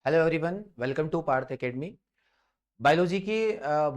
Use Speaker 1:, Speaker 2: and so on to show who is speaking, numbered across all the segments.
Speaker 1: Hello everyone, welcome to Parth academy. Biology की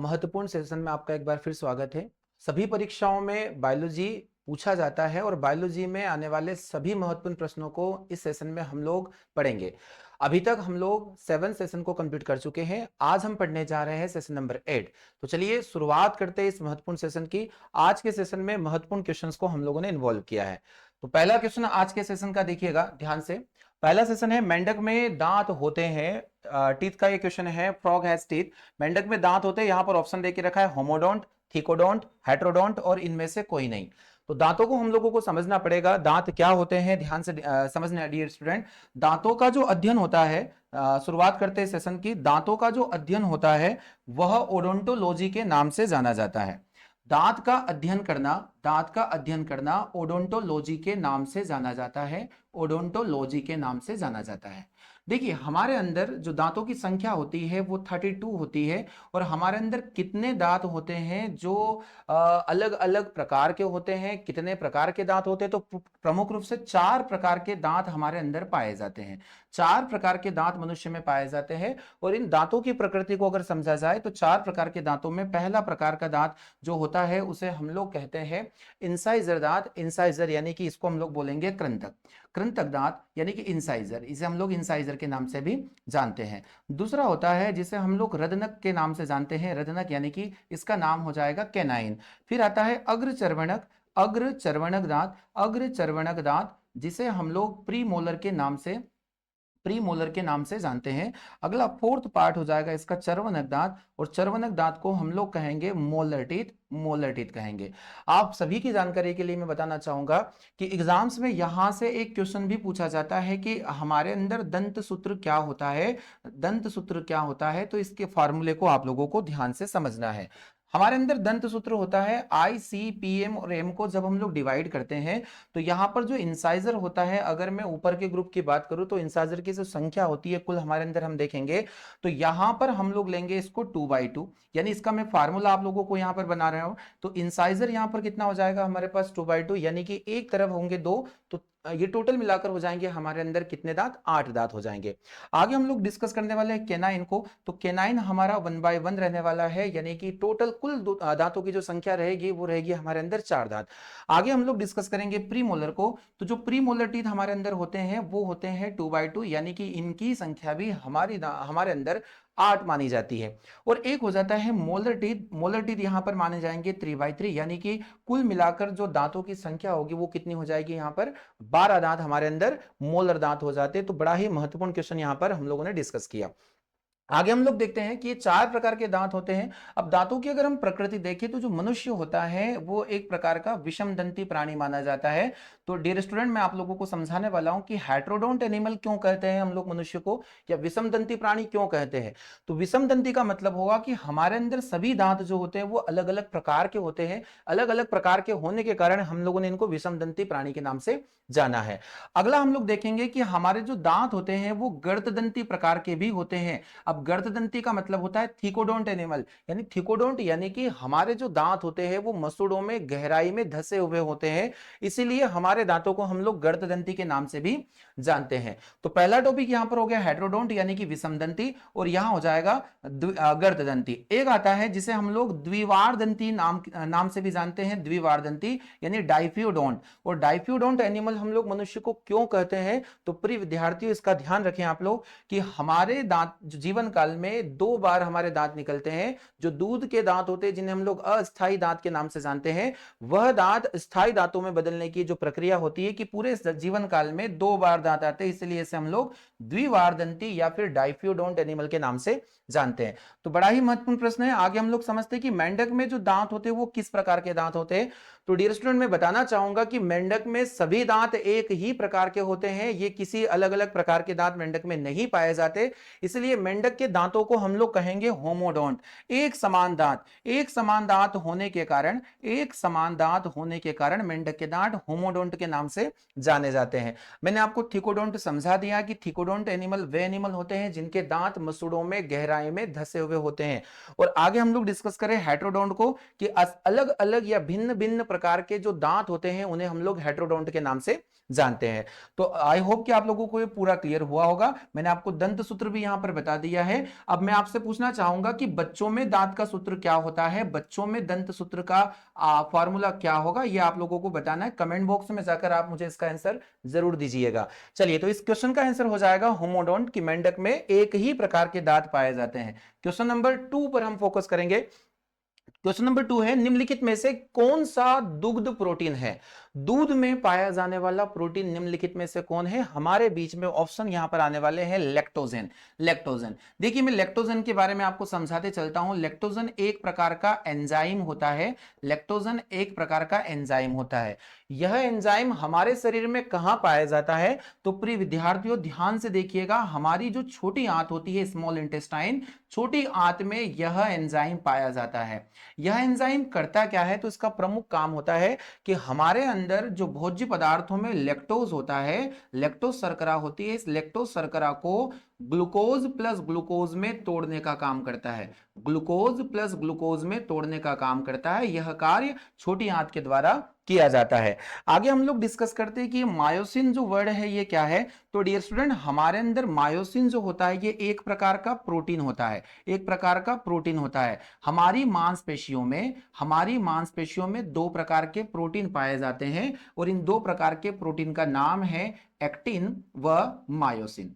Speaker 1: महत्वपूर्ण session में आपका एक बार फिर स्वागत है। सभी परीक्षाओं में बायोलॉजी पूछा जाता है और बायोलॉजी में आने वाले सभी महत्वपूर्ण प्रश्नों को इस सेशन में हम लोग पढ़ेंगे। अभी तक हम लोग 7 सेशन को कंप्लीट कर चुके हैं। आज हम पढ़ने जा रहे हैं सेशन नंबर 8। तो चलिए शुरुआत करते हैं इस महत्वपूर्ण सेशन की। आज के सेशन में महत्वपूर्ण क्वेश्चंस को हम लोगों ने इन्वॉल्व किया है। तो पहला क्वेश्चन आज के सेशन का देखिएगा ध्यान से। पहला सेशन है, मेंढक में दांत होते हैं। टीथ का ये क्वेश्चन है, फ्रॉग हैज टीथ। मेंढक में दांत होते हैं, यहां पर ऑप्शन देके रखा है होमोडोंट, थिकोडोंट, हेट्रोडोंट और इनमें से कोई नहीं। तो दांतों को हम लोगों को समझना पड़ेगा, दांत क्या होते हैं, ध्यान से समझना डियर स्टूडेंट। दांतों का जो अध्ययन होता है, शुरुआत करते हैं सेशन की। दांतों का जो अध्ययन होता है वह ओडोंटोलॉजी के नाम से जाना जाता है। दांत का अध्ययन करना, दांत का अध्ययन करना ओडोंटोलॉजी के नाम से जाना जाता है। ओडोंटोलॉजी के नाम से जाना जाता है। देखिए हमारे अंदर जो दांतों की संख्या होती है वो 32 होती है। और हमारे अंदर कितने दांत होते हैं जो अलग अलग प्रकार के होते हैं। कितने प्रकार के दांत होते हैं, तो प्रमुख रूप से 4 प्रकार के दांत हमारे अंदर पाए जाते हैं। 4 प्रकार के दांत मनुष्य में पाए जाते हैं। और इन दांतों की प्रकृति को अगर समझा जाए तो 4 प्रकार के दांतों में पहला प्रकार का दांत जो होता है उसे हम लोग कहते हैं इंसाइजर दांत। इंसाइजर यानी कि इसको हम लोग बोलेंगे कृंतक। कृंतक दांत यानी कि इंसाइजर, इसे हम लोग इंसाइजर के नाम से भी जानते हैं। दूसरा होता है जिसे हम लोग रदनक के नाम से जानते हैं। रदनक यानी कि इसका नाम हो जाएगा कैनाइन। फिर आता है अग्रचर्वणक। अग्रचर्वणक दांत, अग्रचर्वणक दांत जिसे हम लोग प्रीमोलर के नाम से, प्रीमोलर के नाम से जानते हैं। अगला फोर्थ पार्ट हो जाएगा इसका चर्वनक दांत। और चर्वनक दांत को हम लोग कहेंगे मोलर टीथ। मोलर टीथ कहेंगे। आप सभी की जानकारी के लिए मैं बताना चाहूंगा कि एग्जाम्स में यहां से एक क्वेश्चन भी पूछा जाता है कि हमारे अंदर दंत सूत्र क्या होता है। दंत सूत्र क्या होता है, तो इसके फॉर्मूले को आप लोगों को ध्यान से समझना है। हमारे अंदर दंत सूत्र होता है ICPM और M को जब हम लोग डिवाइड करते हैं तो यहां पर जो इंसाइजर होता है, अगर मैं ऊपर के ग्रुप की बात करूं तो इंसाइजर की जो संख्या होती है कुल हमारे अंदर हम देखेंगे तो यहां पर हम लोग लेंगे इसको 2/2। यानी इसका मैं फार्मूला आप लोगों को यहां पर बना रहा हूं। तो इंसाइजर यहां पर कितना हो जाएगा हमारे पास 2/2, यानी कि एक तरफ होंगे 2। तो ये टोटल मिलाकर हो जाएंगे हमारे अंदर कितने दांत, 8 दांत हो जाएंगे। आगे हम लोग डिस्कस करने वाले हैं केनाइन को। तो केनाइन हमारा 1/1 रहने वाला है, यानी कि टोटल कुल दांतों की जो संख्या रहेगी वो रहेगी हमारे अंदर 4 दांत। आगे हम लोग डिस्कस करेंगे प्रीमोलर को। तो जो प्रीमोलर टीथ हमारे अंदर होते हैं वो होते हैं 2/2, यानी कि इनकी संख्या भी हमारे अंदर 8 मानी जाती है। और एक हो जाता है मोलर टीथ। मोलर टीथ यहां पर माने जाएंगे 3/3, यानी कि कुल मिलाकर जो दांतों की संख्या होगी वो कितनी हो जाएगी, यहां पर 12 दांत हमारे अंदर मोलर दांत हो जाते हैं। तो बड़ा ही महत्वपूर्ण क्वेश्चन यहां पर हम लोगों ने डिस्कस किया। आगे हम लोग देखते हैं कि ये 4 प्रकार के दांत होते हैं। अब दांतों की अगर हम प्रकृति देखें तो जो मनुष्य होता है वो एक प्रकार का विषम दंती प्राणी माना जाता है। तो डियर स्टूडेंट, मैं आप लोगों को समझाने वाला हूं कि हेट्रोडोंट एनिमल क्यों कहते हैं हम लोग मनुष्य को, या विषम दंती प्राणी क्यों कहते हैं। तो विषम दंती का मतलब होगा कि हमारे अंदर सभी दांत जो होते हैं वो अलग अलग प्रकार के होते हैं। अलग अलग प्रकार के होने के कारण हम लोगों ने इनको विषम दंती प्राणी के नाम से जाना है। अगला हम लोग देखेंगे कि हमारे जो दांत होते हैं वो गर्ददंती प्रकार के भी होते हैं। अब गर्ददंती का मतलब होता है थिकोडोंट एनिमल, यानी थिकोडोंट यानी कि हमारे जो दांत होते हैं वो मसूड़ों में गहराई में धसे हुए होते हैं। इसीलिए हमारे दांतों को हम लोग गर्ददंती के नाम से भी जानते हैं। तो पहला टॉपिक यहां पर हो गया हेट्रोडोंट यानी कि विषमदंती, और यहां हो जाएगा गर्ददंती। एक आता है जिसे हम लोग द्विवार दंती नाम से भी जानते हैं। द्विवार दंती यानी डाइफ्यूडोंट। और डाइफ्यूडोंट एनिमल हम लोग मनुष्य को क्यों कहते हैं, तो प्रिय विद्यार्थियों इसका ध्यान रखें आप लोग कि हमारे दांत जीवन काल में 2 बार हमारे दांत निकलते हैं। जो दूध के दांत होते हैं जिन्हें हम लोग अस्थायी दांत के नाम से जानते हैं, वह दांत स्थायी दांतों में बदलने की जो प्रक्रिया होती है कि पूरे जीवन काल में 2 बार दांत आते हैं, इसलिए इसे हम लोग द्विवार दंती या फिर डाइफ्यूडोंट एनिमल के नाम से जानते हैं। तो बड़ा ही महत्वपूर्ण प्रश्न है। आगे हम लोग समझते हैं कि मेंढक में जो दांत होते हैं वो किस प्रकार के दांत होते हैं। तो डियर स्टूडेंट, मैं बताना चाहूंगा कि मेंढक में सभी दांत एक ही प्रकार के होते हैं। ये किसी अलग अलग प्रकार के दांत मेंढक में नहीं पाए जाते। इसलिए मेंढक मेंढक के दांतों को हम लोग कहेंगे होमोडोंट। एक समान दांत, एक समान दांत होने के कारण, एक समान दांत होने के कारण मेंढक के दांत होमोडोंट के नाम से जाने जाते हैं। मैंने आपको थिकोडोंट समझा दिया कि थिकोडोंट एनिमल वे एनिमल होते हैं जिनके दांत मसूड़ों में गहराई में धसे हुए होते हैं। और आगे हम लोग डिस्कस करें हेटेरोडोंट को कि अलग अलग या भिन्न भिन्न प्रकार के जो दांत होते हैं उन्हें हम लोग हेटेरोडोंट के नाम से जानते हैं। तो आई होप कि आप लोगों को ये पूरा क्लियर हुआ होगा। मैंने आपको दंत सूत्र भी यहां पर बता दिया है। अब मैं आपसे पूछना चाहूंगा कि बच्चों में दांत का सूत्र क्या होता है, बच्चों में दंत सूत्र का फॉर्मूला क्या होगा, ये आप लोगों को बताना है। कमेंट बॉक्स में जाकर आप मुझे इसका आंसर जरूर दीजिएगा। चलिए, तो इस क्वेश्चन का आंसर हो जाएगा होमोडोंट की मेंढक में एक ही प्रकार के दांत पाए जाते हैं। क्वेश्चन नंबर 2 पर हम फोकस करेंगे। क्वेश्चन नंबर 2 है, निम्नलिखित में से कौन सा दुग्ध प्रोटीन है? दूध में पाया जाने वाला प्रोटीन निम्नलिखित में से कौन है? हमारे बीच में ऑप्शन यहां पर आने वाले हैं लैक्टोजेन। लैक्टोजेन, देखिए मैं लैक्टोजेन के बारे में आपको समझाते चलता हूं। लैक्टोजेन एक प्रकार का एंजाइम होता है। लैक्टोजेन एक प्रकार का एंजाइम होता है। यह एंजाइम हमारे शरीर में कहां पाया जाता है? तो प्रिय विद्यार्थियों ध्यान से देखिएगा, हमारी जो छोटी आंत होती है स्मॉल इंटेस्टाइन, छोटी आंत में यह एंजाइम पाया जाता है। यह एंजाइम करता क्या है? तो इसका प्रमुख काम होता है कि हमारे अंदर जो भोज्य पदार्थों में लैक्टोज होता है, लैक्टोज शर्करा होती है, इस लैक्टोज शर्करा को ग्लूकोज प्लस ग्लूकोज में तोड़ने का काम करता है। ग्लूकोज प्लस ग्लूकोज में तोड़ने का काम करता है। यह कार्य छोटी आंत के द्वारा किया जाता है। आगे हम लोग डिस्कस करते हैं कि मायोसिन जो वर्ड है ये क्या है। तो डियर स्टूडेंट, हमारे अंदर मायोसिन जो होता है ये एक प्रकार का प्रोटीन होता है। एक प्रकार का प्रोटीन होता है। हमारी मांसपेशियों में दो प्रकार के प्रोटीन पाए जाते हैं और इन दो प्रकार के प्रोटीन का नाम है एक्टिन व मायोसिन।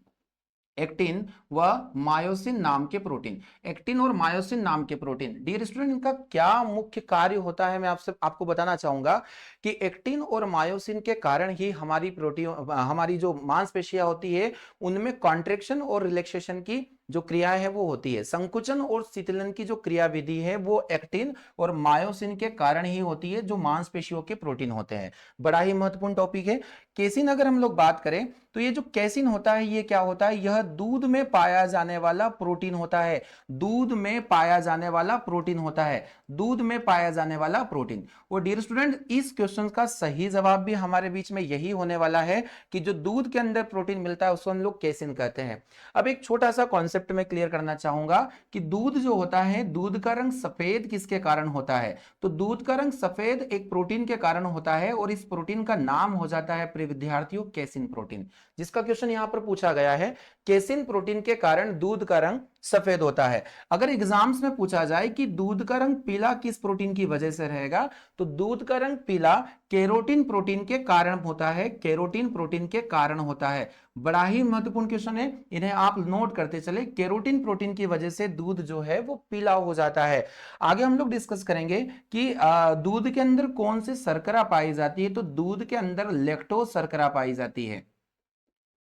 Speaker 1: एक्टिन व मायोसिन नाम के प्रोटीन, एक्टिन और मायोसिन नाम के प्रोटीन। डियर स्टूडेंट, इनका क्या मुख्य कार्य होता है मैं आपको बताना चाहूंगा कि एक्टिन और मायोसिन के कारण ही हमारी जो मांसपेशियां होती है उनमें कॉन्ट्रेक्शन और रिलैक्सेशन की जो क्रियाएं है वो होती है। संकुचन और शीतलन की जो क्रियाविधि है वो एक्टिन और मायोसिन के कारण ही होती है, जो मांसपेशियों के प्रोटीन होते हैं। बड़ा ही महत्वपूर्ण टॉपिक है। केसिन अगर हम लोग बात करें तो ये जो कैसिन होता है ये क्या होता है? यह दूध में पाया जाने वाला प्रोटीन होता है। दूध में पाया जाने वाला प्रोटीन होता है। दूध में पाया जाने वाला प्रोटीन। और डियर स्टूडेंट, इस क्वेश्चन का सही जवाब भी हमारे बीच में यही होने वाला है कि जो दूध के अंदर प्रोटीन मिलता है उसको हम लोग कैसिन कहते हैं। अब एक छोटा सा कॉन्सेप्ट में क्लियर करना चाहूंगा कि दूध जो होता है, दूध का रंग सफेद किसके कारण होता है? तो दूध का रंग सफेद एक प्रोटीन के कारण होता है और इस प्रोटीन का नाम हो जाता है प्रिय विद्यार्थियों कैसिन प्रोटीन, जिसका क्वेश्चन यहां पर पूछा गया है। कैसिन प्रोटीन के कारण दूध का रंग सफेद होता है। अगर एग्जाम्स में पूछा जाए कि दूध का रंग पीला किस प्रोटीन की वजह से रहेगा, तो दूध का रंग पीला केरोटिन प्रोटीन के कारण होता है। केरोटिन प्रोटीन के कारण होता है। बड़ा ही महत्वपूर्ण क्वेश्चन है, इन्हें आप नोट करते चले। केरोटिन प्रोटीन की वजह से दूध जो है वो पीला हो जाता है। आगे हम लोग डिस्कस करेंगे कि दूध के अंदर कौन सी शर्करा पाई जाती है। तो दूध के अंदर लैक्टोज शर्करा पाई जाती है।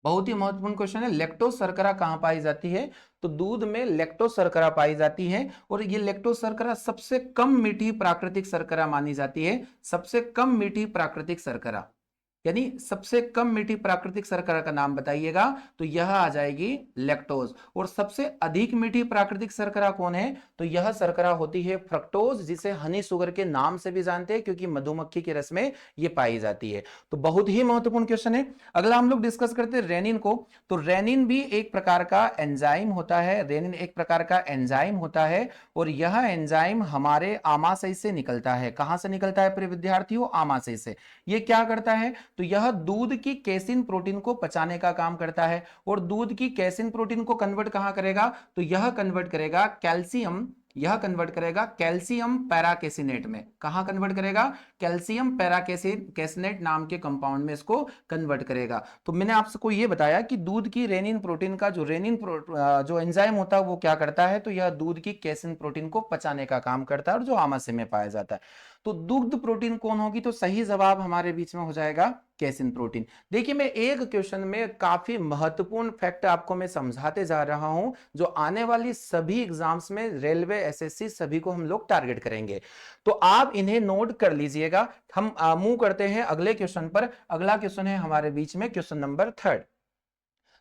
Speaker 1: बहुत ही महत्वपूर्ण क्वेश्चन है, लैक्टोज शर्करा कहां पाई जाती है? तो दूध में लैक्टोज शर्करा पाई जाती है और ये लैक्टोज शर्करा सबसे कम मीठी प्राकृतिक शर्करा मानी जाती है। सबसे कम मीठी प्राकृतिक शर्करा, यानी सबसे कम मीठी प्राकृतिक शर्करा का नाम बताइएगा, तो यह आ जाएगी लैक्टोज। और सबसे अधिक मीठी प्राकृतिक शर्करा कौन है? तो यह शर्करा होती है फ्रक्टोज, जिसे हनी शुगर के नाम से भी जानते हैं क्योंकि मधुमक्खी के रस में यह पाई जाती है। तो बहुत ही महत्वपूर्ण क्वेश्चन है। अगला हम लोग डिस्कस करते हैं रेनिन को। तो रेनिन भी एक प्रकार का एंजाइम होता है। रेनिन एक प्रकार का एंजाइम होता है और यह एंजाइम हमारे आमाशय से निकलता है। कहां से निकलता है प्रिय विद्यार्थियों? आमाशय से। यह क्या करता है? तो यह दूध की कैसिन प्रोटीन को पचाने का काम करता है और दूध की कैसिन प्रोटीन को कन्वर्ट कहां करेगा? तो यह कन्वर्ट करेगा कैल्शियम पैराकेसिनेट में। कहां कन्वर्ट करेगा? कैल्शियम पैराकेसिनेट नाम के कंपाउंड में इसको कन्वर्ट करेगा। तो मैंने आपको यह बताया कि दूध की रेनिन प्रोटीन का जो एंजाइम होता है वो क्या करता है? तो यह दूध की कैसिन प्रोटीन को पचाने का काम करता है और जो आमाशय में पाया जाता है। तो दुग्ध प्रोटीन कौन होगी? तो सही जवाब हमारे बीच में हो जाएगा कैसिन प्रोटीन। देखिए, मैं एक क्वेश्चन में काफी महत्वपूर्ण फैक्ट आपको मैं समझाते जा रहा हूं जो आने वाली सभी एग्जाम्स में रेलवे, एसएससी सभी को हम लोग टारगेट करेंगे। तो आप इन्हें नोट कर लीजिएगा। हम मूव करते हैं अगले क्वेश्चन पर। अगला क्वेश्चन है हमारे बीच में क्वेश्चन नंबर 3।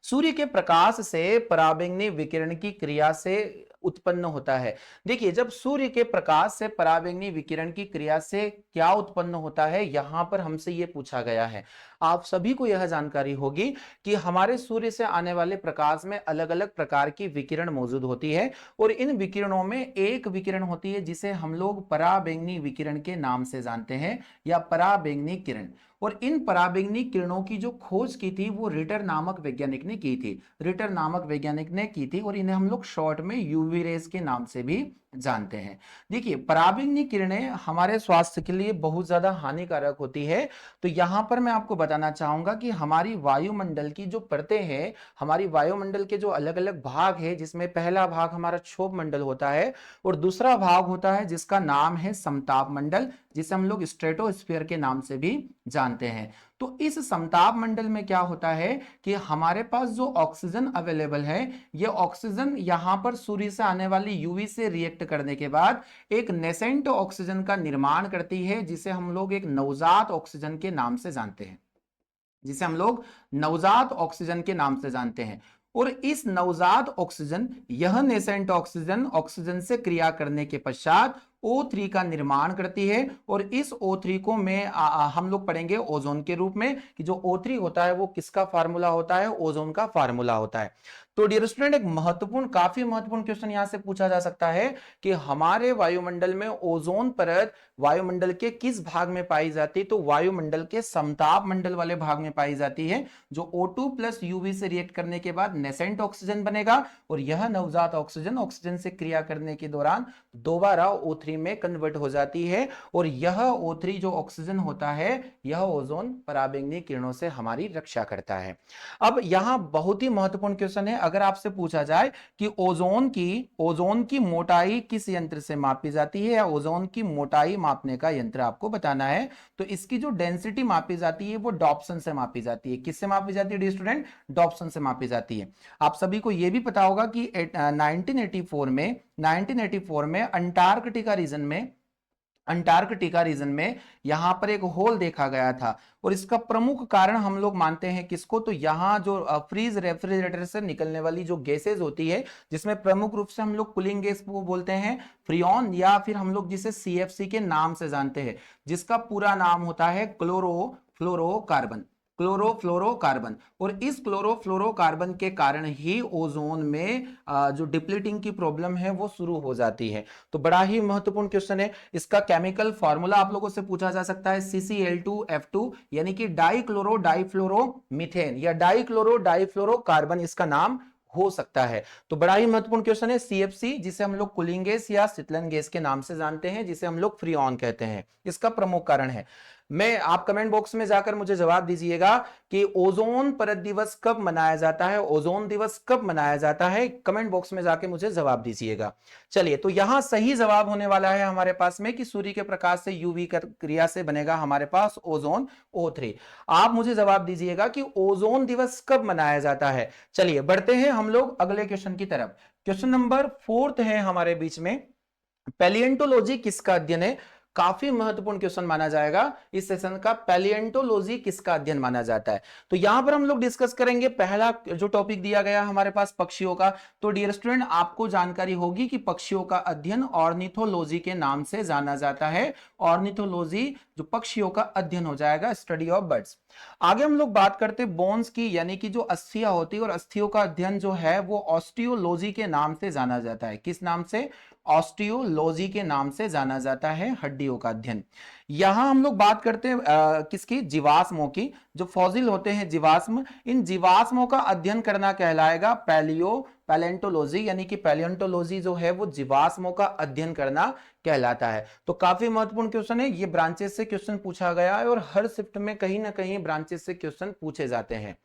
Speaker 1: सूर्य के प्रकाश से पराबैंगनी विकिरण की क्रिया से उत्पन्न होता है। देखिए, जब सूर्य के प्रकाश से पराबैंगनी विकिरण की क्रिया से क्या उत्पन्न होता है, यहां पर हमसे यह पूछा गया है। आप सभी को यह जानकारी होगी कि हमारे सूर्य से आने वाले प्रकाश में अलग अलग प्रकार की विकिरण मौजूद होती है और इन विकिरणों में एक विकिरण होती है जिसे हम लोग पराबैंगनी विकिरण के नाम से जानते हैं या पराबैंगनी किरण। और इन पराबैंगनी किरणों की जो खोज की थी वो रिटर नामक वैज्ञानिक ने की थी। रिटर नामक वैज्ञानिक ने की थी और इन्हें हम लोग शॉर्ट में यूवी रेस के नाम से भी जानते हैं। देखिए, पराबैंगनी किरणें हमारे स्वास्थ्य के लिए बहुत ज्यादा हानिकारक होती है। तो यहां पर मैं आपको बताना चाहूंगा कि हमारी वायुमंडल की जो परतें हैं, हमारी वायुमंडल के जो अलग अलग भाग है, जिसमें पहला भाग हमारा क्षोभ मंडल होता है और दूसरा भाग होता है जिसका नाम है समताप मंडल, जिसे हम लोग स्ट्रेटोस्फीयर के नाम से भी जानते हैं। तो इस समताप मंडल में क्या होता है कि हमारे पास जो ऑक्सीजन अवेलेबल है, ये ऑक्सीजन यहां पर सूर्य से आने वाली यूवी से रिएक्ट करने के बाद एक नेसेंट ऑक्सीजन का निर्माण करती है, जिसे हम लोग एक नवजात ऑक्सीजन के नाम से जानते हैं, जिसे हम लोग नवजात ऑक्सीजन के नाम से जानते हैं। और इस नवजात ऑक्सीजन, यह नेसेंट ऑक्सीजन ऑक्सीजन से क्रिया करने के पश्चात O3 का निर्माण करती है और इस O3 को हम लोग पढ़ेंगे ओजोन के रूप में, कि जो O3 होता है वो किसका फार्मूला होता है, ओजोन का फार्मूला होता है। तो डियर स्टूडेंट, एक महत्वपूर्ण, काफी महत्वपूर्ण क्वेश्चन यहां से पूछा जा सकता है कि हमारे वायुमंडल में ओजोन परत वायुमंडल के किस भाग में पाई जाती है। तो वायुमंडल के समताप मंडल वाले भाग में पाई जाती है, जो O2 प्लस यूवी से रिएक्ट करने के बाद नेसेंट ऑक्सीजन बनेगा और यह नवजात ऑक्सीजन ऑक्सीजन से क्रिया करने के दौरान दोबारा O3 में कन्वर्ट हो जाती है और यह O3 जो ऑक्सीजन होता है, यह ओजोन पराबैंगनी किरणों से हमारी रक्षा करता है। अब यहां बहुत ही महत्वपूर्ण क्वेश्चन है, अगर आपसे पूछा जाए कि ओजोन की मोटाई किस यंत्र से मापी जाती है या ओजोन की मोटाई मापने का यंत्र आपको बताना है, तो इसकी जो डेंसिटी मापी जाती है वो डॉप्सन से मापी जाती है। किससे मापी जाती है स्टूडेंट? डॉप्सन से मापी जाती है। आप सभी को यह भी पता होगा कि 1984 में अंटार्कटिका रीजन में यहां पर एक होल देखा गया था और इसका प्रमुख कारण हम लोग मानते हैं किसको, तो यहां जो फ्रीज रेफ्रिजरेटर से निकलने वाली जो गैसेज होती है, जिसमें प्रमुख रूप से हम लोग कूलिंग गैस को बोलते हैं फ्रियोन, या फिर हम लोग जिसे CFC के नाम से जानते हैं, जिसका पूरा नाम होता है क्लोरोफ्लोरोकार्बन। और इस क्लोरोफ्लोरोकार्बन के कारण ही ओजोन में जो डिप्लीटिंग की प्रॉब्लम है वो शुरू हो जाती है। तो बड़ा ही महत्वपूर्ण क्वेश्चन है। इसका केमिकल फॉर्मूला आप लोगों से पूछा जा सकता है, CCl2F2, यानी कि डाइक्लोरो डाइफ्लोरो मीथेन या डाइक्लोरो डाइफ्लोरोकार्बन इसका नाम हो सकता है। तो बड़ा ही महत्वपूर्ण क्वेश्चन है। CFC, जिसे हम लोग कूलिंग गैस या शीतलन गैस के नाम से जानते हैं, जिसे हम लोग फ्रियोन कहते हैं, इसका प्रमुख कारण है। आप कमेंट बॉक्स में जाकर मुझे जवाब दीजिएगा कि ओजोन परत दिवस कब मनाया जाता है, ओजोन दिवस कब मनाया जाता है, कमेंट बॉक्स में जाकर मुझे जवाब दीजिएगा। चलिए, तो यहां सही जवाब होने वाला है हमारे पास में कि सूर्य के प्रकाश से यूवी क्रिया से बनेगा हमारे पास ओजोन O3। आप मुझे जवाब दीजिएगा कि ओजोन दिवस कब मनाया जाता है। चलिए बढ़ते हैं हम लोग अगले क्वेश्चन की तरफ। क्वेश्चन नंबर 4 है हमारे बीच में, पैलिएंटोलॉजी किसका अध्ययन है। काफी महत्वपूर्ण क्वेश्चन माना जाएगा इस सेशन का, पैलिएंटोलॉजी किसका अध्ययन माना जाता है। तो यहां पर हम लोग डिस्कस करेंगे पहला जो टॉपिक दिया गया हमारे पास पक्षियों का। तो डियर स्टूडेंट, आपको जानकारी होगी कि पक्षियों का अध्ययन ऑर्निथोलॉजी के नाम से जाना जाता है। ऑर्निथोलॉजी जो पक्षियों का अध्ययन हो जाएगा, स्टडी ऑफ बर्ड्स। आगे हम लोग बात करते हैं बोन्स की, यानी कि जो अस्थियां होती है, और अस्थियों का अध्ययन जो है वो ऑस्टियोलॉजी के नाम से जाना जाता है। किस नाम से? ऑस्टियोलॉजी के नाम से जाना जाता है हड्डियों का अध्ययन। यहां हम लोग बात करते हैं किसकी? जीवाश्मों की। जो फॉसिल होते हैं जीवाश्म, इन जीवाश्मों का अध्ययन करना कहलाएगा पैलेंटोलॉजी, यानी कि पैलियोंटोलॉजी जो है वो जीवाश्मों का अध्ययन करना कहलाता है। तो काफी महत्वपूर्ण क्वेश्चन है, ये ब्रांचेस से क्वेश्चन पूछा गया है और हर शिफ्ट में कहीं ना कहीं ब्रांचेस से क्वेश्चन पूछे जाते हैं।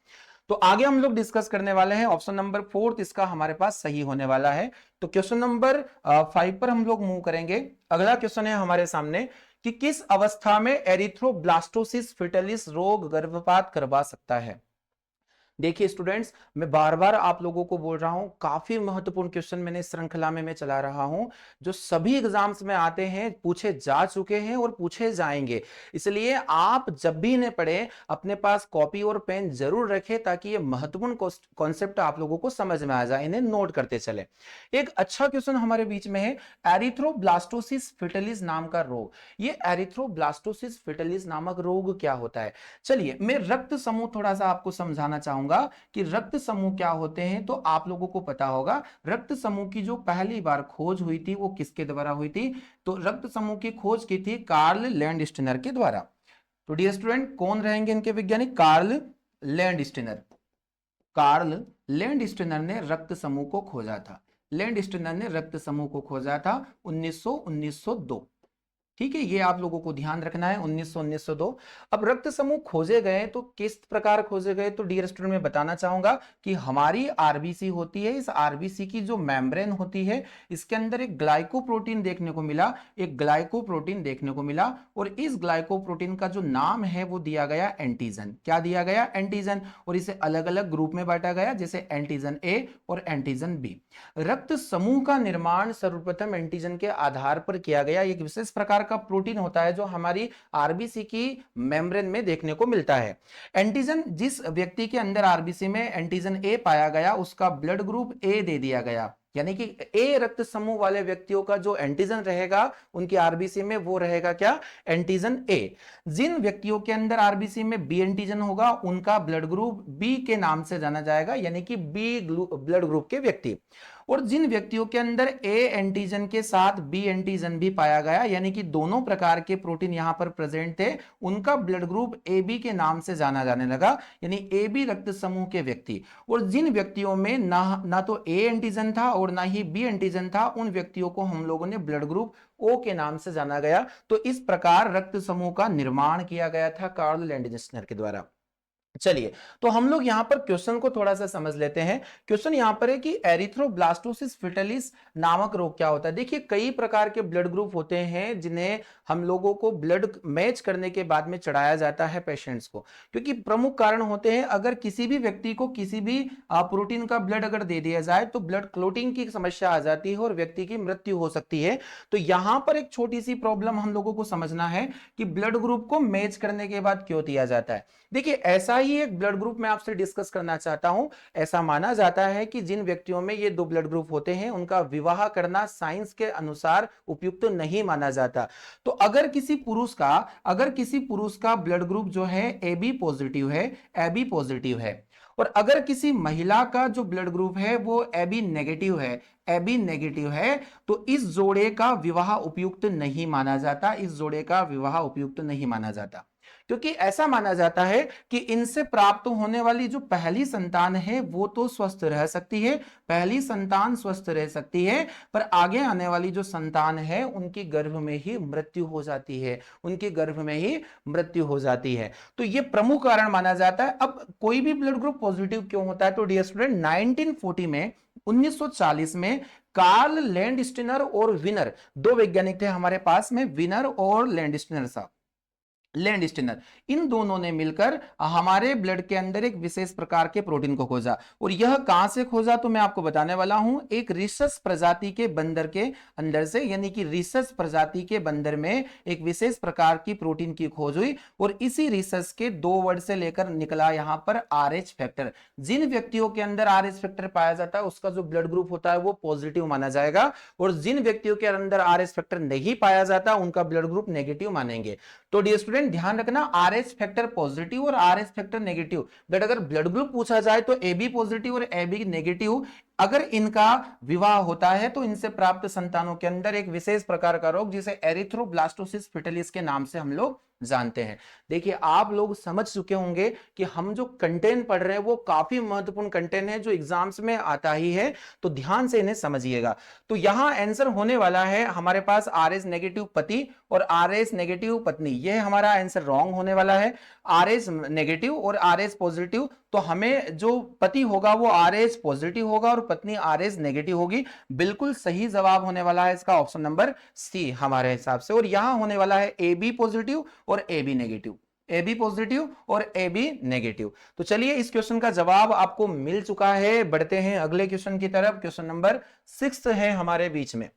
Speaker 1: तो आगे हम लोग डिस्कस करने वाले हैं ऑप्शन नंबर 4 इसका हमारे पास सही होने वाला है। तो क्वेश्चन नंबर 5 पर हम लोग मूव करेंगे। अगला क्वेश्चन है हमारे सामने कि किस अवस्था में एरिथ्रोब्लास्टोसिस फिटलिस रोग गर्भपात करवा सकता है। देखिए स्टूडेंट्स, मैं बार बार आप लोगों को बोल रहा हूं, काफी महत्वपूर्ण क्वेश्चन मैंने इस श्रृंखला में मैं चला रहा हूं, जो सभी एग्जाम्स में आते हैं, पूछे जा चुके हैं और पूछे जाएंगे। इसलिए आप जब भी इन्हें पढ़े, अपने पास कॉपी और पेन जरूर रखें, ताकि ये महत्वपूर्ण कॉन्सेप्ट आप लोगों को समझ में आ जाए, इन्हें नोट करते चले। एक अच्छा क्वेश्चन हमारे बीच में है, एरिथ्रोब्लास्टोसिस फिटलिस नाम का रोग। ये एरिथ्रोब्लास्टोसिस फिटलिस नामक रोग क्या होता है? चलिए मैं रक्त समूह थोड़ा सा आपको समझाना चाहूंगा कि रक्त समूह क्या होते हैं। तो आप लोगों को पता होगा, रक्त समूह की जो पहली बार खोज हुई थी वो किसके द्वारा हुई थी? तो रक्त समूह की खोज की थी कार्ल लैंडस्टीनर के द्वारा। तो डियर स्टूडेंट, कौन रहेंगे इनके वैज्ञानिक? Karl Landsteiner. कार्ल लैंडस्टीनर ने रक्त समूह को खोजा था। लैंडस्टीनर ने रक्त समूह को खोजा था 1902। ठीक है, ये आप लोगों को ध्यान रखना है, 1902। अब रक्त समूह खोजे गए तो किस प्रकार खोजे गए? तो डियर स्टूडेंट मैं बताना चाहूंगा कि हमारी आरबीसी होती है, इस आरबीसी की जो मेम्ब्रेन होती है, इसके अंदर एक ग्लाइकोप्रोटीन देखने को मिला, एक ग्लाइकोप्रोटीन देखने को मिला। और इस ग्लाइकोप्रोटीन का जो नाम है वो दिया गया एंटीजन। क्या दिया गया? एंटीजन। और इसे अलग अलग ग्रुप में बांटा गया, जैसे एंटीजन ए और एंटीजन बी। रक्त समूह का निर्माण सर्वप्रथम एंटीजन के आधार पर किया गया। एक विशेष प्रकार का प्रोटीन होता है जो हमारी आरबीसी की मेम्ब्रेन में देखने को मिलता है। एंटीजन, जिस व्यक्ति के अंदर आरबीसी में एंटीजन ए पाया गया, उसका ब्लड ग्रुप ए दे दिया गया। यानी कि ए रक्त समूह वाले व्यक्तियों का जो एंटीजन रहेगा उनकी आरबीसी में, वो रहेगा क्या? एंटीजन ए। जिन व्यक्तियों के अंदर आरबीसी में बी एंटीजन होगा, उनका ब्लड ग्रुप बी के नाम से जाना जाएगा, यानी कि बी ब्लड ग्रुप के व्यक्ति। और जिन व्यक्तियों के अंदर ए एंटीजन के साथ बी एंटीजन भी पाया गया, यानी कि दोनों प्रकार के प्रोटीन यहां पर प्रेजेंट थे, उनका ब्लड ग्रुप ए बी के नाम से जाना जाने लगा, यानी ए बी रक्त समूह के व्यक्ति। और जिन व्यक्तियों में ना तो ए एंटीजन था और ना ही बी एंटीजन था, उन व्यक्तियों को हम लोगों ने ब्लड ग्रुप ओ के नाम से जाना गया। तो इस प्रकार रक्त समूह का निर्माण किया गया था कार्ल लैंडस्टीनर के द्वारा। चलिए, तो हम लोग यहां पर क्वेश्चन को थोड़ा सा समझ लेते हैं। क्वेश्चन यहां पर है कि एरिथ्रोब्लास्टोसिस फिटलिस नामक रोग क्या होता है। देखिए, कई प्रकार के ब्लड ग्रुप होते हैं जिन्हें हम लोगों को ब्लड मैच करने के बाद में चढ़ाया जाता है पेशेंट्स को, क्योंकि प्रमुख कारण होते हैं, अगर किसी भी व्यक्ति को किसी भी प्रोटीन का ब्लड अगर दे दिया जाए तो ब्लड क्लोटिंग की समस्या आ जाती है और व्यक्ति की मृत्यु हो सकती है। तो यहां पर एक छोटी सी प्रॉब्लम हम लोगों को समझना है कि ब्लड ग्रुप को मैच करने के बाद क्यों दिया जाता है। देखिए, ऐसा ही एक ब्लड ग्रुप मैं आपसे डिस्कस करना चाहता हूं। ऐसा माना जाता है कि जिन व्यक्तियों में ये दो ब्लड ग्रुप होते हैं, उनका विवाह करना साइंस के अनुसार उपयुक्त नहीं माना जाता। तो अगर किसी पुरुष का ब्लड ग्रुप जो है AB पॉजिटिव है, AB पॉजिटिव है, और अगर किसी महिला का जो ब्लड ग्रुप है वो AB नेगेटिव है, AB नेगेटिव है, तो इस जोड़े का विवाह उपयुक्त नहीं माना जाता, इस जोड़े का विवाह उपयुक्त नहीं माना जाता। क्योंकि ऐसा माना जाता है कि इनसे प्राप्त होने वाली जो पहली संतान है वो तो स्वस्थ रह सकती है, पहली संतान स्वस्थ रह सकती है, पर आगे आने वाली जो संतान है उनकी गर्भ में ही मृत्यु हो जाती है, उनके गर्भ में ही मृत्यु हो जाती है। तो ये प्रमुख कारण माना जाता है। अब कोई भी ब्लड ग्रुप पॉजिटिव क्यों होता है? तो डियर स्टूडेंट, 1940 में, 1940 में कार्ल लैंडस्टीनर और विनर, दो वैज्ञानिक थे हमारे पास में, विनर और लैंडस्टीनर साहब, लैंडस्टीनर, इन दोनों ने मिलकर हमारे ब्लड के अंदर एक विशेष प्रकार के प्रोटीन को खोजा। और यह कहां से खोजा तो मैं आपको बताने वाला हूं। एक रिसस प्रजाति के बंदर के अंदर से, यानी कि रिसस प्रजाति के बंदर में एक विशेष प्रकार की प्रोटीन की खोज हुई, और इसी रिसस के 2 वर्ड से लेकर निकला यहां पर RH फैक्टर। जिन व्यक्तियों के अंदर RH फैक्टर पाया जाता है उसका जो ब्लड ग्रुप होता है वो पॉजिटिव माना जाएगा, और जिन व्यक्तियों के अंदर RH फैक्टर नहीं पाया जाता उनका ब्लड ग्रुप नेगेटिव मानेंगे। तो डियर स्टूडेंट, ध्यान रखना, RH फैक्टर पॉजिटिव और RH फैक्टर नेगेटिव, बट अगर ब्लड ग्रुप पूछा जाए तो AB पॉजिटिव और AB नेगेटिव, अगर इनका विवाह होता है तो इनसे प्राप्त संतानों के अंदर एक विशेष प्रकार का रोग, जिसे एरिथ्रोब्लास्टोसिस फिटलिस के नाम से हम लोग जानते हैं। देखिए, आप लोग समझ चुके होंगे कि हम जो कंटेंट पढ़ रहे हैं वो काफी महत्वपूर्ण कंटेंट है, जो एग्जाम्स में आता ही है, तो ध्यान से इन्हें समझिएगा। तो यहां आंसर होने वाला है हमारे पास RH नेगेटिव पति और RH नेगेटिव पत्नी। यह हमारा आंसर रॉन्ग होने वाला है, RH नेगेटिव और RH पॉजिटिव। तो हमें जो पति होगा वो RH पॉजिटिव होगा और पत्नी RH नेगेटिव होगी। बिल्कुल सही जवाब होने वाला है इसका ऑप्शन नंबर C हमारे हिसाब से। और यहां होने वाला है AB पॉजिटिव और AB negative. A B positive और ए बी नेगेटिव। तो चलिए इस क्वेश्चन का जवाब आपको मिल चुका है। बढ़ते हैं अगले क्वेश्चन की तरफ। क्वेश्चन नंबर 6 है हमारे बीच में।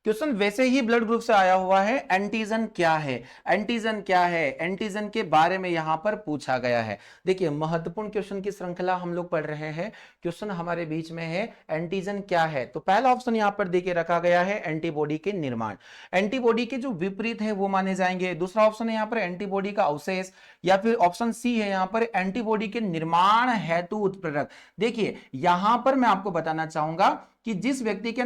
Speaker 1: क्वेश्चन वैसे ही ब्लड ग्रुप से आया हुआ है। एंटीजन क्या है, एंटीजन क्या है, एंटीजन के बारे में यहां पर पूछा गया है। देखिए महत्वपूर्ण क्वेश्चन की श्रृंखला हम लोग पढ़ रहे हैं। क्वेश्चन हमारे बीच में है एंटीजन क्या है। तो पहला ऑप्शन यहां पर देके रखा गया है एंटीबॉडी के निर्माण, एंटीबॉडी के जो विपरीत है वो माने जाएंगे। दूसरा ऑप्शन है यहाँ पर एंटीबॉडी का अवशेष, या फिर ऑप्शन सी है यहाँ पर एंटीबॉडी के निर्माण हेतु उत्प्रेरक। देखिए यहां पर मैं आपको बताना चाहूंगा कि जिस व्यक्ति के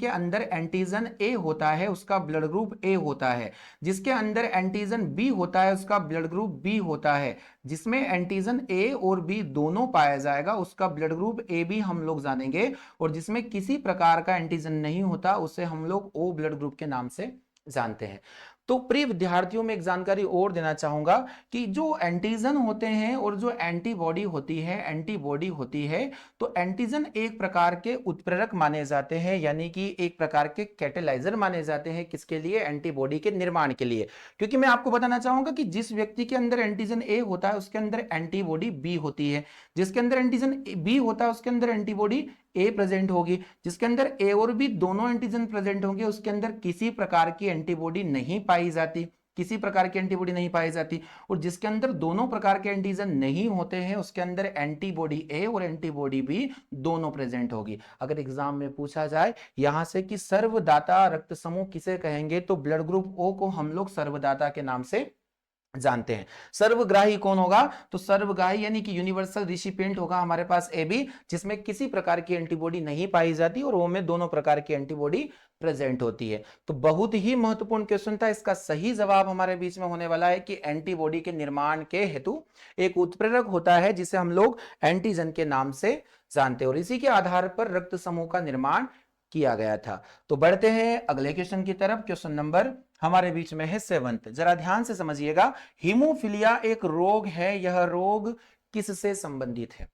Speaker 1: अंदर एंटीजन ए होता है उसका ब्लड ग्रुप ए होता है, जिसके अंदर एंटीजन बी होता है उसका ब्लड ग्रुप बी होता है, जिसमें एंटीजन ए और बी दोनों पाया जाएगा उसका ब्लड ग्रुप ए बी हम लोग जानेंगे, और जिसमें किसी प्रकार का एंटीजन नहीं होता उसे हम लोग ओ ब्लड ग्रुप के नाम से जानते हैं। तो प्रिय विद्यार्थियों में एक जानकारी और देना चाहूंगा कि जो एंटीजन होते हैं और जो एंटीबॉडी होती है, तो एंटीजन एक प्रकार के उत्प्रेरक माने जाते हैं, यानी कि एक प्रकार के कैटेलाइजर माने जाते हैं। किसके लिए? एंटीबॉडी के निर्माण के लिए। क्योंकि मैं आपको बताना चाहूंगा कि जिस व्यक्ति के अंदर एंटीजन ए होता है उसके अंदर एंटीबॉडी बी होती है, जिसके अंदर एंटीजन बी होता है उसके अंदर एंटीबॉडी ए प्रेजेंट होगी, जिसके अंदर ए और बी दोनों एंटीजन प्रेजेंट होंगे उसके अंदर किसी प्रकार की एंटीबॉडी नहीं पाई जाती, किसी प्रकार की एंटीबॉडी नहीं पाई जाती। और जिसके अंदर दोनों प्रकार के एंटीजन नहीं होते हैं उसके अंदर एंटीबॉडी ए और एंटीबॉडी बी दोनों प्रेजेंट होगी। अगर एग्जाम में पूछा जाए यहां से कि सर्वदाता रक्त समूह किसे कहेंगे, तो ब्लड ग्रुप ओ को हम लोग सर्वदाता के नाम से जानते हैं। सर्वग्राही कौन होगा? तो सर्वग्राही यानी कि यूनिवर्सल रिसिपिएंट होगा हमारे पास ए बी, जिसमें किसी प्रकार की एंटीबॉडी नहीं पाई जाती और ओ में दोनों प्रकार की एंटीबॉडी प्रेजेंट होती है। तो बहुत ही महत्वपूर्ण क्वेश्चन था। इसका सही जवाब हमारे बीच में होने वाला है कि एंटीबॉडी के निर्माण के हेतु एक उत्प्रेरक होता है जिसे हम लोग एंटीजन के नाम से जानते हैं, और इसी के आधार पर रक्त समूह का निर्माण किया गया था। तो बढ़ते हैं अगले क्वेश्चन की तरफ। क्वेश्चन नंबर हमारे बीच में है 7। जरा ध्यान से समझिएगा। हीमोफीलिया एक रोग है, यह रोग किससे संबंधित है?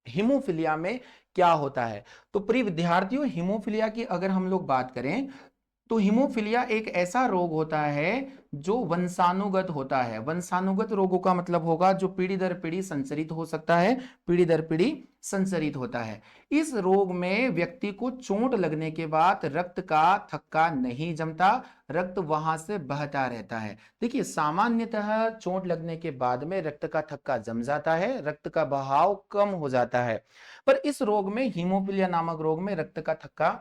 Speaker 1: हीमोफीलिया में क्या होता है? तो प्रिय विद्यार्थियों हीमोफीलिया की अगर हम लोग बात करें तो हीमोफीलिया एक ऐसा रोग होता है जो वंशानुगत होता है। वंशानुगत रोगों का मतलब होगा जो पीढ़ी दर पीढ़ी संचरित हो सकता है, पीढ़ी दर पीढ़ी संचरित होता है। इस रोग में व्यक्ति को चोट लगने के बाद रक्त का थक्का नहीं जमता, रक्त वहां से बहता रहता है। देखिए सामान्यतः चोट लगने के बाद में रक्त का थक्का जम जाता है, रक्त का बहाव कम हो जाता है, पर इस रोग में हीमोफीलिया नामक रोग में रक्त का थक्का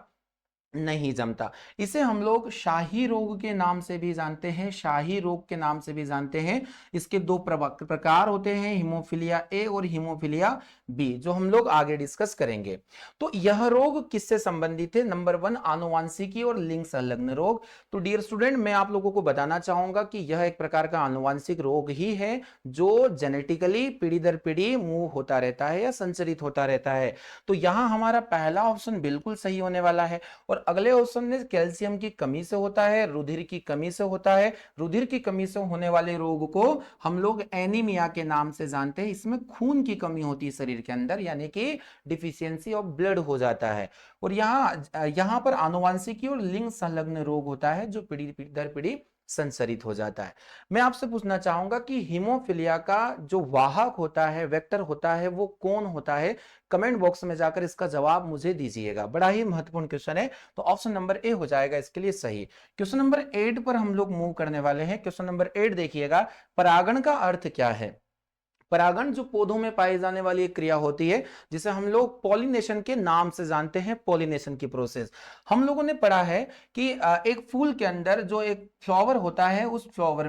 Speaker 1: नहीं जमता। इसे हम लोग शाही रोग के नाम से भी जानते हैं, शाही रोग के नाम से भी जानते हैं। इसके दो प्रकार होते हैं, हीमोफीलिया ए और हीमोफीलिया बी, जो हम लोग आगे डिस्कस करेंगे। तो यह रोग किससे संबंधित है? नंबर 1 आनुवांशिकी और लिंग संलग्न रोग। तो डियर स्टूडेंट मैं आप लोगों को बताना चाहूंगा कि यह एक प्रकार का आनुवांशिक रोग ही है जो जेनेटिकली पीढ़ी दर पीढ़ी मूव होता रहता है या संचरित होता रहता है। तो यहां हमारा पहला ऑप्शन बिल्कुल सही होने वाला है। और अगले ऑप्शन में कैल्शियम की कमी से होता है, रुधिर की कमी से होता है। रुधिर की कमी से होने वाले रोग को हम लोग एनीमिया के नाम से जानते हैं। इसमें खून की कमी होती है शरीर के अंदर, यानी कि डिफिशियंसी ऑफ ब्लड हो जाता है। और यहाँ पर आनुवांशिकी और लिंग संलग्न रोग होता है जो पीढ़ी दर पीढ़ी संचरित हो जाता है। मैं आपसे पूछना चाहूंगा कि हीमोफीलिया का जो वाहक होता है, वेक्टर होता है, वो कौन होता है? कमेंट बॉक्स में जाकर इसका जवाब मुझे दीजिएगा। बड़ा ही महत्वपूर्ण क्वेश्चन है, तो ऑप्शन नंबर ए हो जाएगा इसके लिए सही। क्वेश्चन नंबर 8 पर हम लोग मूव करने वाले हैं। क्वेश्चन नंबर 8 देखिएगा, परागण का अर्थ क्या है? परागण जो पौधों में पाई जाने वाली एक क्रिया होती है जिसे हम लोग पॉलिनेशन के नाम से जानते हैं, पॉलिनेशन की प्रोसेस। हम लोगों ने पढ़ा है कि एक फूल के अंदर जो एक फ्लावर होता है उस फ्लावर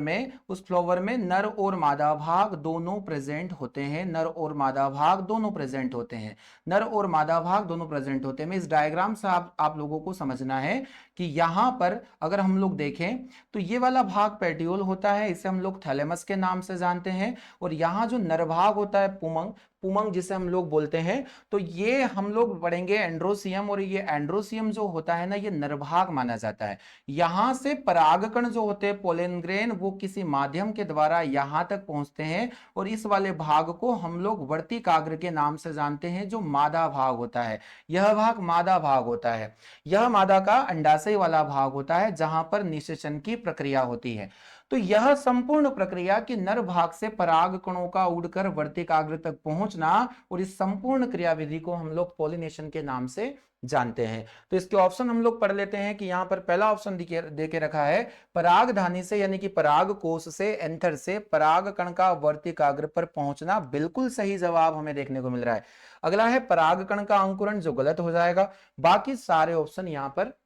Speaker 1: में नर और मादा भाग दोनों प्रेजेंट होते हैं, नर और मादा भाग दोनों प्रेजेंट होते हैं, नर और मादा भाग दोनों प्रेजेंट होते हैं। इस डायग्राम से आप लोगों को समझना है कि यहां पर अगर हम लोग देखें तो ये वाला भाग पेट्यूल होता है, इसे हम लोग थैलेमस के नाम से जानते हैं। और यहाँ जो नरभाग होता है पुमंग, पुमंग जिसे हम लोग बोलते हैं, तो ये हम लोग पढ़ेंगे एंड्रोसियम, और ये एंड्रोसियम जो होता है ना ये नरभाग माना जाता है। यहां से परागकण जो होते हैं पोलन ग्रेन, वो किसी माध्यम के द्वारा यहां तक पहुंचते हैं, और इस वाले भाग को हम लोग वर्तिकाग्र के नाम से जानते हैं जो मादा भाग होता है। यह भाग मादा भाग होता है, यह मादा का अंडाशय वाला भाग होता है जहां पर निषेचन की प्रक्रिया होती है। तो यह संपूर्ण प्रक्रिया कि नर भाग से पराग कणों का उड़कर वर्तिकाग्र तक पहुंचना, और इस संपूर्ण क्रियाविधि को हम लोग पॉलिनेशन के नाम से जानते हैं। तो इसके ऑप्शन हम लोग पढ़ लेते हैं कि यहां पर पहला ऑप्शन दे के रखा है, परागधानी से यानी कि पराग कोश से, एंथर से पराग कण का वर्तिकाग्र पर पहुंचना, बिल्कुल सही जवाब हमें देखने को मिल रहा है। अगला है पराग कण का अंकुरण, जो गलत हो जाएगा। बाकी सारे ऑप्शन यहां पर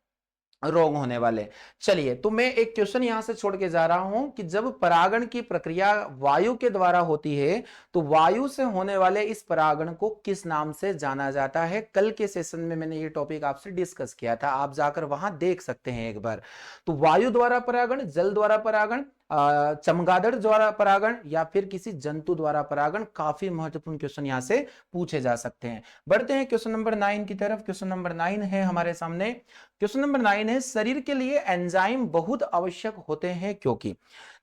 Speaker 1: रोग होने वाले। चलिए, तो मैं एक क्वेश्चन यहां से छोड़ के जा रहा हूं कि जब परागण की प्रक्रिया वायु के द्वारा होती है तो वायु से होने वाले इस परागण को किस नाम से जाना जाता है। कल के सेशन में मैंने ये टॉपिक आपसे डिस्कस किया था, आप जाकर वहां देख सकते हैं एक बार। तो वायु द्वारा परागण, जल द्वारा परागण, चमगादड़ द्वारा परागण, या फिर किसी जंतु द्वारा परागण, काफी महत्वपूर्ण क्वेश्चन यहां से पूछे जा सकते हैं। बढ़ते हैं क्वेश्चन नंबर 9 की तरफ। क्वेश्चन नंबर 9 है हमारे सामने। क्वेश्चन नंबर 9 है, शरीर के लिए एंजाइम बहुत आवश्यक होते हैं क्योंकि।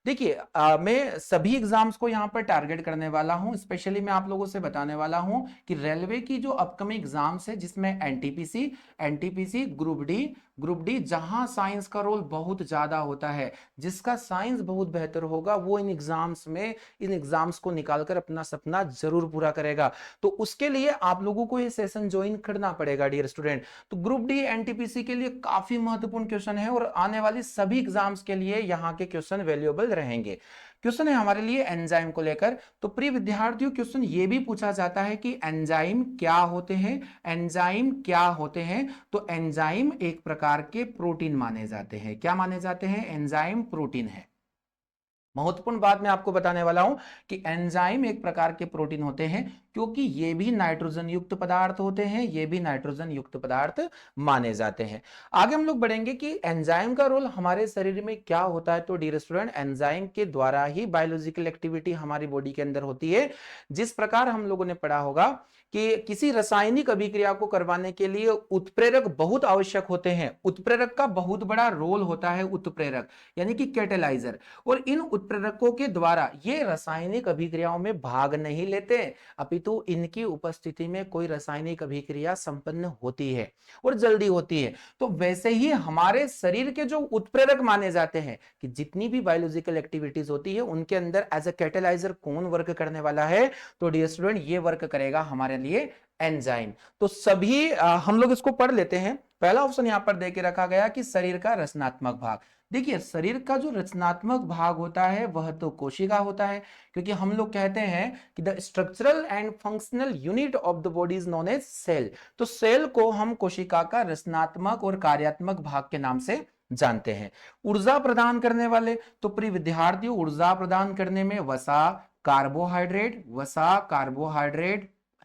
Speaker 1: देखिए, मैं सभी एग्जाम्स को यहां पर टारगेट करने वाला हूं। स्पेशली मैं आप लोगों से बताने वाला हूं कि रेलवे की जो अपकमिंग एग्जाम्स है, जिसमें एनटीपीसी, ग्रुप डी जहां साइंस का रोल बहुत ज्यादा होता है, जिसका साइंस बहुत बेहतर होगा वो इन एग्जाम्स को निकालकर अपना सपना जरूर पूरा करेगा। तो उसके लिए आप लोगों को ये सेशन ज्वाइन करना पड़ेगा डियर स्टूडेंट। तो ग्रुप डी एनटीपीसी के लिए काफी महत्वपूर्ण क्वेश्चन है और आने वाली सभी एग्जाम्स के लिए यहाँ के क्वेश्चन वैल्यूएबल रहेंगे। क्वेश्चन है हमारे लिए एंजाइम को लेकर। तो प्रिय विद्यार्थियों, क्वेश्चन ये भी पूछा जाता है कि एंजाइम क्या होते हैं। एंजाइम क्या होते हैं? तो एंजाइम एक प्रकार के प्रोटीन माने जाते हैं। क्या माने जाते हैं? एंजाइम प्रोटीन है। महत्वपूर्ण बात मैं आपको बताने वाला हूं कि एंजाइम एक प्रकार के प्रोटीन होते हैं, क्योंकि ये भी नाइट्रोजन युक्त पदार्थ होते हैं, ये भी नाइट्रोजन युक्त पदार्थ माने जाते हैं। आगे हम लोग बढ़ेंगे कि एंजाइम का रोल हमारे शरीर में क्या होता है। तो डियर स्टूडेंट, एंजाइम के द्वारा ही बायोलॉजिकल एक्टिविटी हमारी बॉडी के अंदर होती है। जिस प्रकार हम लोगों ने पढ़ा होगा कि किसी रासायनिक अभिक्रिया को करवाने के लिए उत्प्रेरक बहुत आवश्यक होते हैं। उत्प्रेरक का बहुत बड़ा रोल होता है, उत्प्रेरक यानी कि कैटेलाइजर। और इन उत्प्रेरकों के द्वारा ये रासायनिक अभिक्रियाओं में भाग नहीं लेते, अपितु इनकी उपस्थिति में कोई रासायनिक अभिक्रिया संपन्न होती है और जल्दी होती है। तो वैसे ही हमारे शरीर के जो उत्प्रेरक माने जाते हैं कि जितनी भी बायोलॉजिकल एक्टिविटीज होती है उनके अंदर एज ए कैटेलाइजर कौन वर्क करने वाला है। तो डियर स्टूडेंट, ये वर्क करेगा हमारे लिए एंजाइम। तो सभी हम लोग इसको पढ़ लेते हैं। पहला ऑप्शन यहां पर देके रखा गया कि शरीर का रचनात्मक भाग। देखिए, शरीर का जो रचनात्मक भाग होता है वह तो कोशिका होता है, क्योंकि हम लोग कहते हैं कि the structural and functional unit of the body is known as cell. तो सेल को हम कोशिका का रचनात्मक और कार्यात्मक भाग के नाम से जानते हैं। ऊर्जा प्रदान करने वाले, तो प्रिय विद्यार्थियों, ऊर्जा प्रदान करने में वसा कार्बोहाइड्रेट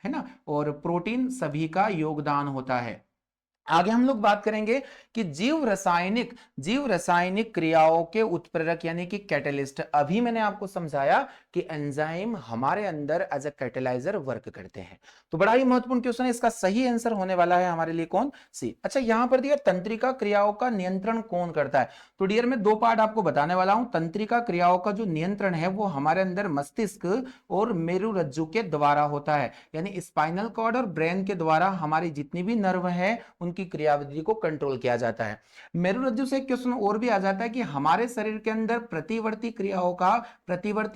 Speaker 1: है ना, और प्रोटीन सभी का योगदान होता है। आगे हम लोग बात करेंगे कि जीव रासायनिक क्रियाओं के उत्प्रेरक यानी कि कैटलिस्ट। अभी मैंने आपको समझाया कि एंजाइम हमारे अंदर एज अ कैटेलाइजर वर्क करते हैं। तो बड़ा ही महत्वपूर्ण क्वेश्चन है, इसका सही आंसर होने वाला है हमारे लिए कौन? सी। अच्छा, यहां पर दिया तंत्रिका क्रियाओं का नियंत्रण कौन करता है। तो डियर, मैं दो पार्ट आपको बताने वाला हूं। तंत्रिका क्रियाओं का जो नियंत्रण है वो हमारे अंदर मस्तिष्क और मेरुरज्जु के द्वारा होता है, यानी स्पाइनल कॉर्ड और ब्रेन के द्वारा हमारी जितनी भी नर्व है की क्रियाविधि को कंट्रोल किया जाता है। मेरुरज्जु से एक क्वेश्चन और भी आ जाता है कि हमारे शरीर के अंदर प्रतिवर्ती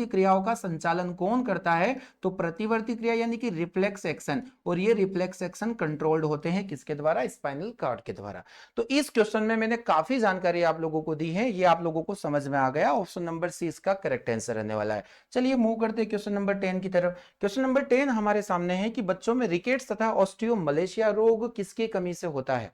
Speaker 1: क्रियाओं का संचालन कौन करता है। तो प्रतिवर्ती क्रिया यानी कि रिफ्लेक्स एक्शन, और ये रिफ्लेक्स एक्शन कंट्रोल्ड होते हैं किसके द्वारा? स्पाइनल कॉर्ड के द्वारा। तो इस क्वेश्चन में मैंने काफी जानकारी आप लोगों को दी है, ये आप लोगों को समझ में आ गया। ऑप्शन नंबर सी इसका करेक्ट आंसर रहने वाला है। चलिए मूव करते हैं क्वेश्चन नंबर 10 की तरफ। क्वेश्चन नंबर 10 हमारे सामने है कि बच्चों में रिकेट्स तथा ऑस्टियोमलेशिया रोग किसकी कमी से होता है।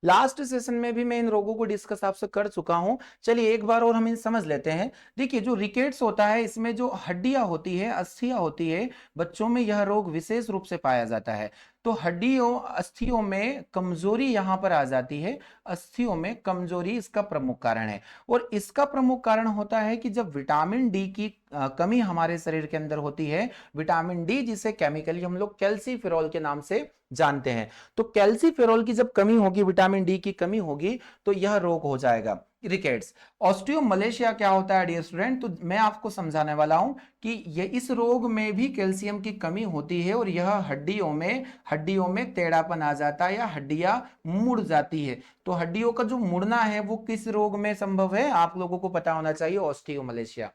Speaker 1: लास्ट सेशन में भी मैं इन रोगों को डिस्कस आपसे कर चुका हूं। चलिए एक बार और हम इन समझ लेते हैं। देखिए, जो रिकेट्स होता है इसमें जो हड्डियां होती है, अस्थियां होती है, बच्चों में यह रोग विशेष रूप से पाया जाता है। तो हड्डियों अस्थियों में कमजोरी यहां पर आ जाती है। अस्थियों में कमजोरी इसका प्रमुख कारण है, और इसका प्रमुख कारण होता है कि जब विटामिन डी की कमी हमारे शरीर के अंदर होती है विटामिन डी, जिसे केमिकली हम लोग कैल्सीफेरॉल के नाम से जानते हैं। तो कैल्सीफेरॉल की जब कमी होगी, विटामिन डी की कमी होगी, तो यह रोग हो जाएगा रिकेट्स। ऑस्टियोमलेशिया क्या होता है डियर स्टूडेंट, तो मैं आपको समझाने वाला हूं कि ये इस रोग में भी कैल्शियम की कमी होती है और यह हड्डियों में टेढ़ापन आ जाता है या हड्डियां मुड़ जाती है। तो हड्डियों का जो मुड़ना है वो किस रोग में संभव है, आप लोगों को पता होना चाहिए, ऑस्टियोमलेशिया।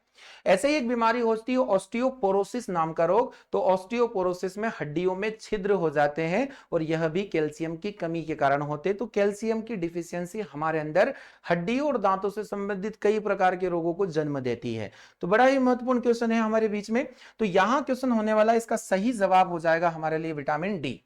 Speaker 1: ऐसे ही एक बीमारी होती है ऑस्टियोपोरोसिस नाम का रोग। तो ऑस्टियोपोरोसिस में हड्डियों में छिद्र हो जाते हैं और यह भी कैल्शियम की कमी के कारण होते हैं। तो कैल्शियम की डिफिशियंसी हमारे अंदर हड्डियों और दांतों से संबंधित कई प्रकार के रोगों को जन्म देती है। तो बड़ा ही महत्वपूर्ण क्वेश्चन है हमारे बीच में। तो यहां क्वेश्चन होने वाला, इसका सही जवाब हो जाएगा हमारे लिए विटामिन डी,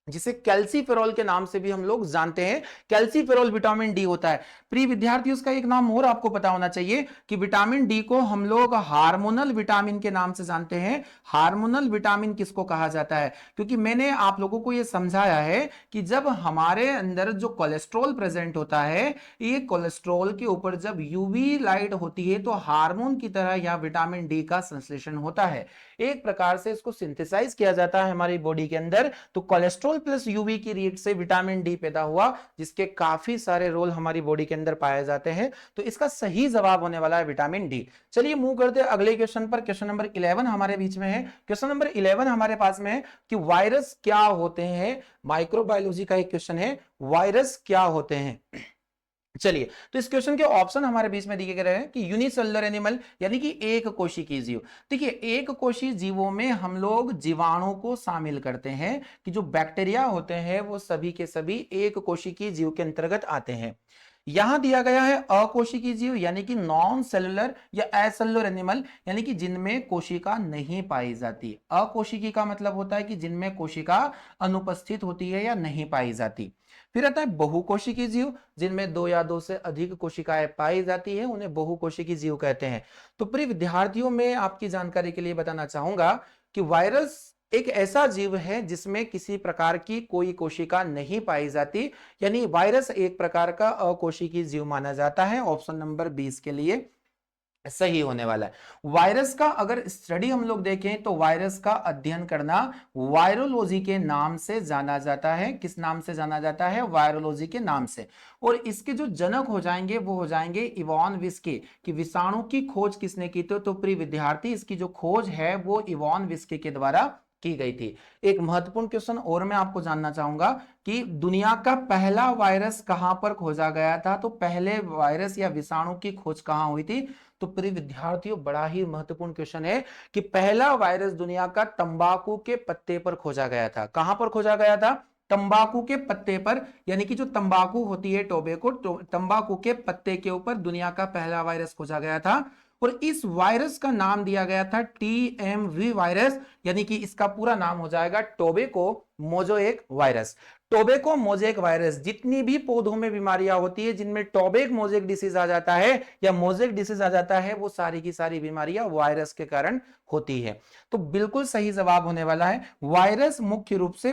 Speaker 1: जिसे कैल्सीफेरॉल के नाम से भी हम लोग जानते हैं। कैल्सीफेरॉल विटामिन डी होता है। प्रिय विद्यार्थियों, उसका एक नाम और आपको पता होना चाहिए कि विटामिन डी को हम लोग हार्मोनल विटामिन के नाम से जानते हैं। हार्मोनल विटामिन किसको कहा जाता है, क्योंकि मैंने आप लोगों को यह समझाया है कि जब हमारे अंदर जो कोलेस्ट्रॉल प्रेजेंट होता है, ये कोलेस्ट्रॉल के ऊपर जब यूवी लाइट होती है तो हार्मोन की तरह यह विटामिन डी का संश्लेषण होता है। एक प्रकार से इसको सिंथेसाइज किया जाता है हमारी बॉडी के अंदर। तो कोलेस्ट्रॉल प्लस यूवी की रिएक्ट से विटामिन डी पैदा हुआ, जिसके काफी सारे रोल हमारी बॉडी के अंदर पाए जाते हैं। तो इसका सही जवाब होने वाला है विटामिन डी। चलिए मूव करते हैं अगले क्वेश्चन पर। क्वेश्चन नंबर 11 हमारे बीच में है। क्वेश्चन नंबर 11 हमारे पास में है कि वायरस क्या होते हैं। माइक्रोबायोलॉजी का एक क्वेश्चन है, वायरस क्या होते हैं। चलिए, तो इस क्वेश्चन के ऑप्शन हमारे बीच में दिए गए हैं कि यूनिसेलुलर एनिमल, यानी कि एक कोशिकीय जीव। देखिए, एक कोशिकीय जीवों में हम लोग जीवाणु को शामिल करते हैं कि जो बैक्टीरिया होते हैं वो सभी के सभी एक कोशिकीय जीव के अंतर्गत आते हैं। यहां दिया गया है अकोशिकीय जीव, यानी कि नॉन सेलुलर या एसेलुलर एनिमल, यानी कि जिनमें कोशिका नहीं पाई जाती। अकोशिकीय का मतलब होता है कि जिनमें कोशिका अनुपस्थित होती है या नहीं पाई जाती। फिर आता है बहुकोशिकीय जीव, जिनमें दो या दो से अधिक कोशिकाएं पाई जाती है, उन्हें बहुकोशिकीय जीव कहते हैं। तो प्रिय विद्यार्थियों, में आपकी जानकारी के लिए बताना चाहूंगा कि वायरस एक ऐसा जीव है जिसमें किसी प्रकार की कोई कोशिका नहीं पाई जाती, यानी वायरस एक प्रकार का अकोशिकीय जीव माना जाता है। ऑप्शन नंबर 20 के लिए सही होने वाला है। वायरस का अगर स्टडी हम लोग देखें तो वायरस का अध्ययन करना वायरोलॉजी के नाम से जाना जाता है। किस नाम से जाना जाता है? वायरोलॉजी के नाम से। और इसके जो जनक हो जाएंगे वो हो जाएंगे इवॉन विस्की, कि विषाणु की खोज किसने की थी। तो प्रिय विद्यार्थी, इसकी जो खोज है वो इवॉन विस्की के द्वारा की गई थी। एक महत्वपूर्ण क्वेश्चन और मैं आपको जानना चाहूंगा कि दुनिया का पहला वायरस कहां पर खोजा गया था। तो पहले वायरस या विषाणु की खोज कहां हुई थी? तो प्रिय विद्यार्थियों, बड़ा ही महत्वपूर्ण क्वेश्चन है कि पहला वायरस दुनिया का तंबाकू के पत्ते पर खोजा गया था। कहां पर खोजा गया था? तंबाकू के पत्ते पर, यानी कि जो तंबाकू होती है, टोबैको, तंबाकू के पत्ते के ऊपर दुनिया का पहला वायरस खोजा गया था। और इस वायरस का नाम दिया गया था TMV वायरस, यानी कि इसका पूरा नाम हो जाएगा tobacco mosaic virus. Tobacco mosaic virus, जितनी भी पौधों में बीमारियां होती है जिनमें टोबैक मोज़ेक डिसीज आ जाता है या मोज़ेक डिसीज आ जाता है, वो सारी की सारी बीमारियां वायरस के कारण होती है। तो बिल्कुल सही जवाब होने वाला है, वायरस मुख्य रूप से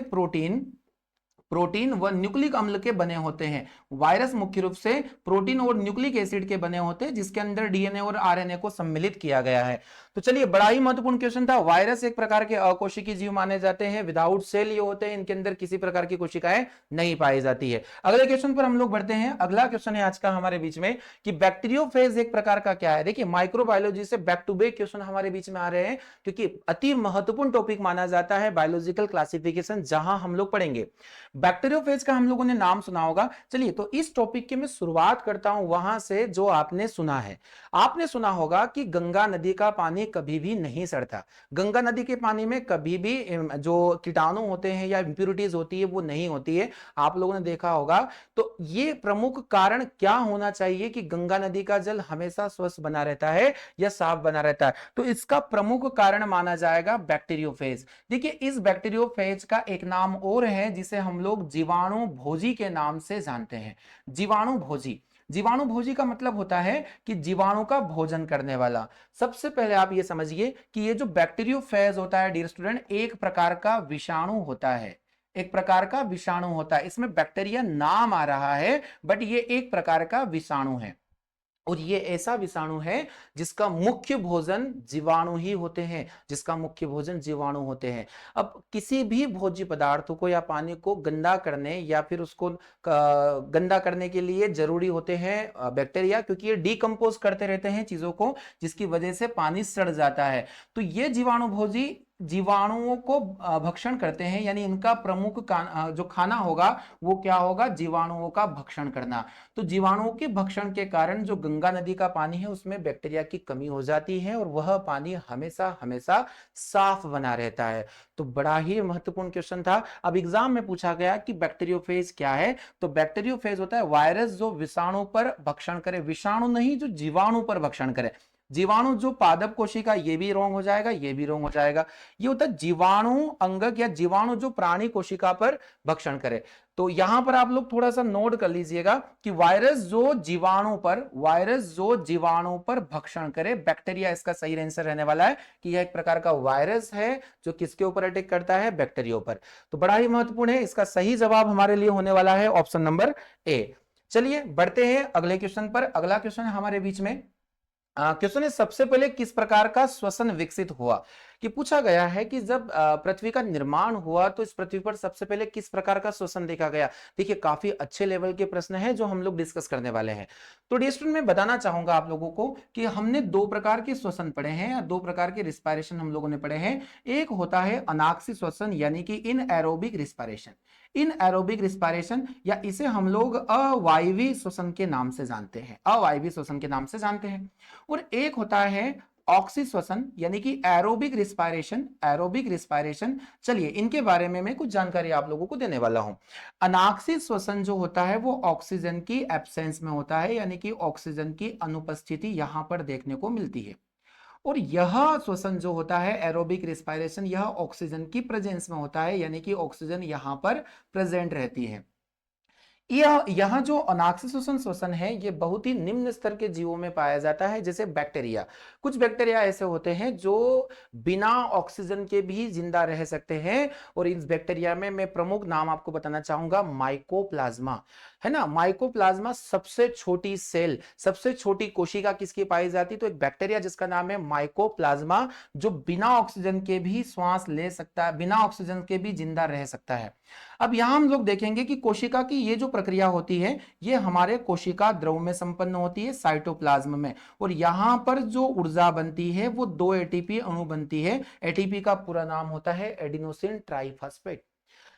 Speaker 1: प्रोटीन व न्यूक्लिक अम्ल के बने होते हैं। वायरस मुख्य रूप से प्रोटीन और न्यूक्लिक एसिड के बने होते हैं, जिसके अंदर डीएनए और आरएनए को सम्मिलित किया गया है। तो चलिए, बड़ा ही महत्वपूर्ण क्वेश्चन था। वायरस एक प्रकार के अकोशिकीय जीव माने जाते हैं, विदाउट सेल ये होते हैं, इनके अंदर किसी प्रकार की कोशिकाएं नहीं पाई जाती है। अगले क्वेश्चन पर हम लोग बढ़ते हैं। अगला क्वेश्चन है आज का हमारे बीच में कि बैक्टीरियोफेज एक प्रकार का क्या है। देखिए, माइक्रोबायोलॉजी से बैक टू बैक क्वेश्चन हमारे बीच में आ रहे हैं, क्योंकि अति महत्वपूर्ण टॉपिक माना जाता है बायोलॉजिकल क्लासिफिकेशन, जहां हम लोग पढ़ेंगे। बैक्टीरियोफेज का हम लोगों ने नाम सुना होगा। चलिए, तो इस टॉपिक की मैं शुरुआत करता हूं वहां से जो आपने सुना है। आपने सुना होगा कि गंगा नदी का पानी कभी भी नहीं सड़ता। गंगा नदी के पानी में कभी भी जो कीटाणु होते हैं या इंप्यूरिटीज होती है वो नहीं होती है, आप लोगों ने देखा होगा। तो ये प्रमुख कारण क्या होना चाहिए कि गंगा नदी का जल हमेशा स्वच्छ बना रहता है या साफ बना रहता है? तो इसका प्रमुख कारण माना जाएगा बैक्टीरियोफेज। देखिए, इस बैक्टीरियोफेज का एक नाम और है जिसे हम लोग जीवाणु भोजी के नाम से जानते हैं। जीवाणु भोजी। जीवाणु भोजी का मतलब होता है कि जीवाणु का भोजन करने वाला। सबसे पहले आप ये समझिए कि ये जो बैक्टीरियोफेज होता है डियर स्टूडेंट, एक प्रकार का विषाणु होता है। एक प्रकार का विषाणु होता है। इसमें बैक्टीरिया नाम आ रहा है, बट ये एक प्रकार का विषाणु है। और ये ऐसा विषाणु है जिसका मुख्य भोजन जीवाणु ही होते हैं, जिसका मुख्य भोजन जीवाणु होते हैं। अब किसी भी भोज्य पदार्थों को या पानी को गंदा करने या फिर उसको गंदा करने के लिए जरूरी होते हैं बैक्टीरिया, क्योंकि ये डिकम्पोज करते रहते हैं चीजों को, जिसकी वजह से पानी सड़ जाता है। तो ये जीवाणु भोजी जीवाणुओं को भक्षण करते हैं, यानी इनका प्रमुख जो खाना होगा वो क्या होगा, जीवाणुओं का भक्षण करना। तो जीवाणुओं के भक्षण के कारण जो गंगा नदी का पानी है उसमें बैक्टीरिया की कमी हो जाती है और वह पानी हमेशा हमेशा साफ बना रहता है। तो बड़ा ही महत्वपूर्ण क्वेश्चन था। अब एग्जाम में पूछा गया कि बैक्टीरियोफेज क्या है, तो बैक्टीरियोफेज होता है वायरस जो विषाणु पर भक्षण करे, विषाणु नहीं जो जीवाणु पर भक्षण करे। जीवाणु जो पादप कोशिका, ये भी रॉन्ग हो जाएगा, ये भी रॉन्ग हो जाएगा। ये होता है जीवाणु अंगक या जीवाणु जो प्राणी कोशिका पर भक्षण करे। तो यहां पर आप लोग थोड़ा सा नोट कर लीजिएगा कि वायरस जो जीवाणु पर भक्षण करे, बैक्टीरिया इसका सही आंसर रहने वाला है कि यह एक प्रकार का वायरस है जो किसके ऊपर अटैक करता है, बैक्टीरिया पर। तो बड़ा ही महत्वपूर्ण है, इसका सही जवाब हमारे लिए होने वाला है ऑप्शन नंबर ए। चलिए बढ़ते हैं अगले क्वेश्चन पर। अगला क्वेश्चन है हमारे बीच में, क्वेश्चन है सबसे पहले किस प्रकार का श्वसन विकसित हुआ। कि पूछा गया है कि जब पृथ्वी का निर्माण हुआ तो इस पृथ्वी पर सबसे पहले किस प्रकार का श्वसन देखा गया। देखिए काफी अच्छे लेवल के प्रश्न है जो हम लोग डिस्कस करने वाले हैं। तो डियर स्टूडेंट, मैं बताना चाहूंगा आप लोगों को कि हमने दो प्रकार के श्वसन पढ़े हैं या दो प्रकार के रिस्पायरेशन हम लोगों ने पढ़े हैं। एक होता है अनाक्षी श्वसन यानी कि इनएरोबिक रिस्पायरेशन, इनएरोबिक रिस्पायरेशन, या इसे हम लोग अवायवीय श्वसन के नाम से जानते हैं, अवायवीय श्वसन के नाम से जानते हैं। और एक होता है ऑक्सी श्वसन यानी कि एरोबिक रिस्पायरेशन, एरोबिक रिस्पायरेशन। चलिए इनके बारे में मैं कुछ जानकारी आप लोगों को देने वाला हूं। अनाक्षी श्वसन जो होता है वो ऑक्सीजन की एब्सेंस में होता है, यानी कि ऑक्सीजन की अनुपस्थिति यहां पर देखने को मिलती है। और यह श्वसन जो होता है एरोबिक रिस्पायरेशन, यह ऑक्सीजन की प्रेजेंस में होता है, यानी कि ऑक्सीजन यहां पर प्रेजेंट रहती है। यह जो अनाक्षी श्वसन है ये बहुत ही निम्न स्तर के जीवों में पाया जाता है, जैसे बैक्टीरिया। कुछ बैक्टीरिया ऐसे होते हैं जो बिना ऑक्सीजन के भी जिंदा रह सकते हैं, और इस बैक्टीरिया में मैं प्रमुख नाम आपको बताना चाहूंगा, माइकोप्लाज्मा, है ना। माइकोप्लाज्मा सबसे छोटी सेल, सबसे छोटी कोशिका किसकी पाई जाती, तो एक बैक्टीरिया जिसका नाम है माइकोप्लाज्मा, जो बिना ऑक्सीजन के भी श्वास ले सकता है, बिना ऑक्सीजन के भी जिंदा रह सकता है। अब यहां हम लोग देखेंगे कि कोशिका की ये जो प्रक्रिया होती है ये हमारे कोशिका द्रव में संपन्न होती है, साइटोप्लाज्म में। और यहां पर जो ऊर्जा बनती है वो 2 एटीपी अणु बनती है। एटीपी का पूरा नाम होता है एडिनोसिन ट्राइफॉस्फेट,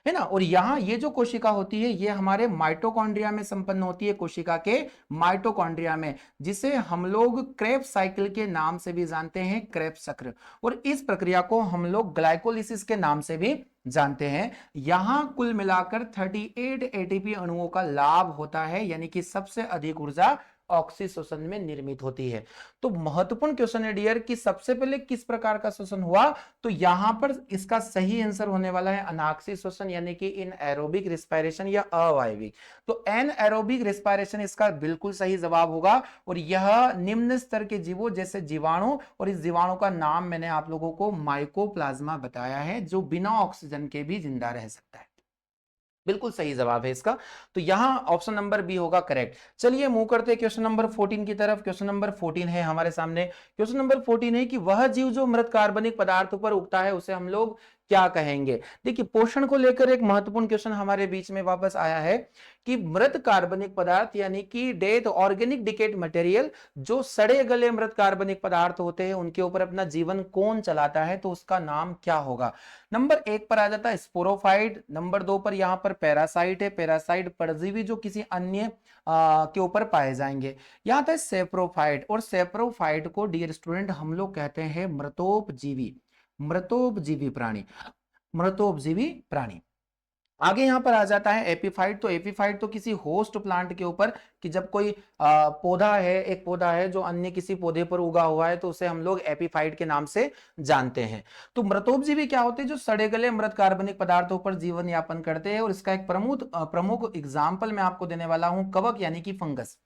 Speaker 1: है ना। और यहां ये जो कोशिका होती है ये हमारे माइटोकॉन्ड्रिया में संपन्न होती है, कोशिका के माइटोकॉन्ड्रिया में, जिसे हम लोग क्रेब्स साइकिल के नाम से भी जानते हैं, क्रेब्स चक्र। और इस प्रक्रिया को हम लोग ग्लाइकोलिसिस के नाम से भी जानते हैं। यहां कुल मिलाकर 38 एटीपी अणुओं का लाभ होता है, यानी कि सबसे अधिक ऊर्जा ऑक्सी श्वसन में निर्मित होती है। तो महत्वपूर्ण क्वेश्चन है डियर कि सबसे पहले किस प्रकार का श्वसन हुआ, तो यहां पर इसका सही आंसर होने वाला है अनाक्षी श्वसन, यानी कि इन एरोबिक रिस्पायरेशन या अवायविक। तो एन एरोबिक रिस्पायरेशन इसका बिल्कुल सही जवाब होगा। और यह निम्न स्तर के जीवों जैसे जीवाणु, और इस जीवाणु का नाम मैंने आप लोगों को माइकोप्लाज्मा बताया है, जो बिना ऑक्सीजन के भी जिंदा रह सकता है। बिल्कुल सही जवाब है इसका। तो यहां ऑप्शन नंबर बी होगा करेक्ट। चलिए मूव करते हैं क्वेश्चन नंबर 14 की तरफ। क्वेश्चन नंबर 14 है हमारे सामने। क्वेश्चन नंबर 14 है कि वह जीव जो मृत कार्बनिक पदार्थों पर उगता है उसे हम लोग क्या कहेंगे। देखिए पोषण को लेकर एक महत्वपूर्ण क्वेश्चन हमारे बीच में वापस आया है कि मृत कार्बनिक पदार्थ यानी कि डेड ऑर्गेनिक डिकेड मटेरियल, जो सड़े गले मृत कार्बनिक पदार्थ होते हैं उनके ऊपर अपना जीवन कौन चलाता है, तो उसका नाम क्या होगा। नंबर 1 पर आ जाता है स्पोरोफाइट, नंबर 2 पर यहां पर पैरासाइट है, पैरासाइट परजीवी जो किसी अन्य के ऊपर पाए जाएंगे। यहां था सेप्रोफाइट, और सेप्रोफाइट को डियर स्टूडेंट हम लोग कहते हैं मृतोपजीवी, मृतोपजीवी प्राणी, मृतोपजीवी प्राणी। आगे यहां पर आ जाता है एपीफाइट। तो एपीफाइट तो किसी होस्ट प्लांट के ऊपर, कि जब कोई पौधा है, एक पौधा है जो अन्य किसी पौधे पर उगा हुआ है तो उसे हम लोग एपीफाइट के नाम से जानते हैं। तो मृतोपजीवी क्या होते हैं, जो सड़े गले मृत कार्बनिक पदार्थों पर जीवन यापन करते हैं। और इसका एक प्रमुख एग्जाम्पल मैं आपको देने वाला हूं, कवक यानी कि फंगस।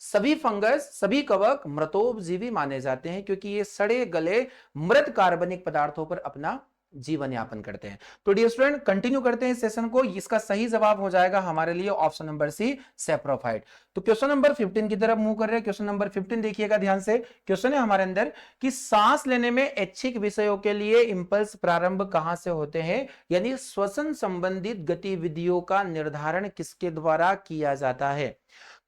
Speaker 1: सभी फंगस, सभी कवक मृतोपजीवी माने जाते हैं, क्योंकि ये सड़े गले मृत कार्बनिक पदार्थों पर अपना जीवन यापन करते हैं। तो डियर स्टूडेंट, कंटिन्यू करते हैं इस सेशन को। इसका सही जवाब हो जाएगा हमारे लिए ऑप्शन नंबर सी, सेप्रोफाइट। तो क्वेश्चन नंबर 15 की तरफ मूव कर रहे हैं। क्वेश्चन नंबर 15 देखिएगा ध्यान से। क्वेश्चन है हमारे अंदर कि सांस लेने में ऐच्छिक विषयों के लिए इंपल्स प्रारंभ कहां से होते हैं, यानी श्वसन संबंधित गतिविधियों का निर्धारण किसके द्वारा किया जाता है।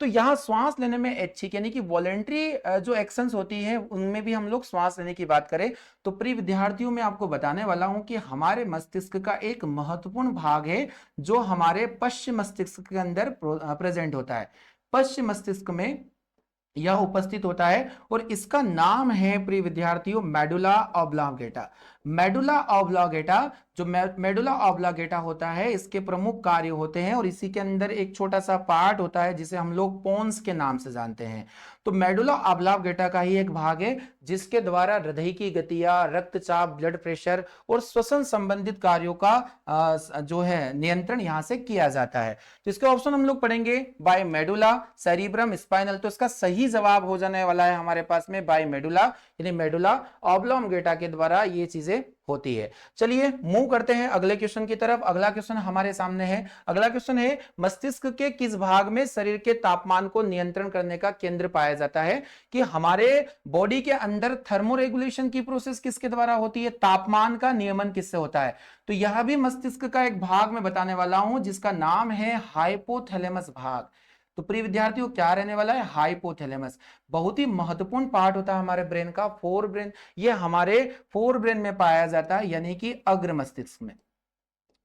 Speaker 1: तो यहां श्वास लेने में ऐच्छिक यानी कि वॉलेंट्री जो एक्शंस होती है उनमें भी हम लोग श्वास लेने की बात करें तो प्रिय विद्यार्थियों में आपको बताने वाला हूं कि हमारे मस्तिष्क का एक महत्वपूर्ण भाग है जो हमारे पश्चिम मस्तिष्क के अंदर प्रेजेंट होता है। पश्चिम मस्तिष्क में यह उपस्थित होता है और इसका नाम है प्रिय विद्यार्थियों मेडुला ऑब्लांगेटा। मेडुला ऑब्लांगेटा, जो मेडुला ऑब्लांगेटा होता है, इसके प्रमुख कार्य होते हैं और इसी के अंदर एक छोटा सा पार्ट होता है जिसे हम लोग पोन्स के नाम से जानते हैं। तो मेडुला ऑब्लांगेटा का ही एक भाग है जिसके द्वारा हृदय की गतियां, रक्तचाप, ब्लड प्रेशर और श्वसन संबंधित कार्यों का जो है नियंत्रण यहां से किया जाता है। तो इसके ऑप्शन हम लोग पढ़ेंगे बाय मेडुला, सेरिब्रम, स्पाइनल। तो इसका सही जवाब हो जाने वाला है हमारे पास में बाय मेडुला, यानी मेडुला ऑब्लांगेटा के द्वारा ये चीजें होती है। चलिए मूव करते हैं अगले क्वेश्चन की तरफ। अगला क्वेश्चन हमारे सामने है। अगला क्वेश्चन है मस्तिष्क के किस भाग में शरीर के तापमान को नियंत्रण करने का केंद्र पाया जाता है, कि हमारे बॉडी के अंदर थर्मोरेगुलेशन की प्रोसेस किसके द्वारा होती है, तापमान का नियमन किससे होता है। तो यह भी मस्तिष्क का एक भाग में बताने वाला हूं जिसका नाम है हाइपोथैलेमस भाग। तो प्रिय विद्यार्थियों क्या रहने वाला है, हाइपोथैलेमस। बहुत ही महत्वपूर्ण पार्ट होता है हमारे ब्रेन का, फोर ब्रेन। ये हमारे फोर ब्रेन में पाया जाता है, यानी कि अग्र मस्तिष्क में।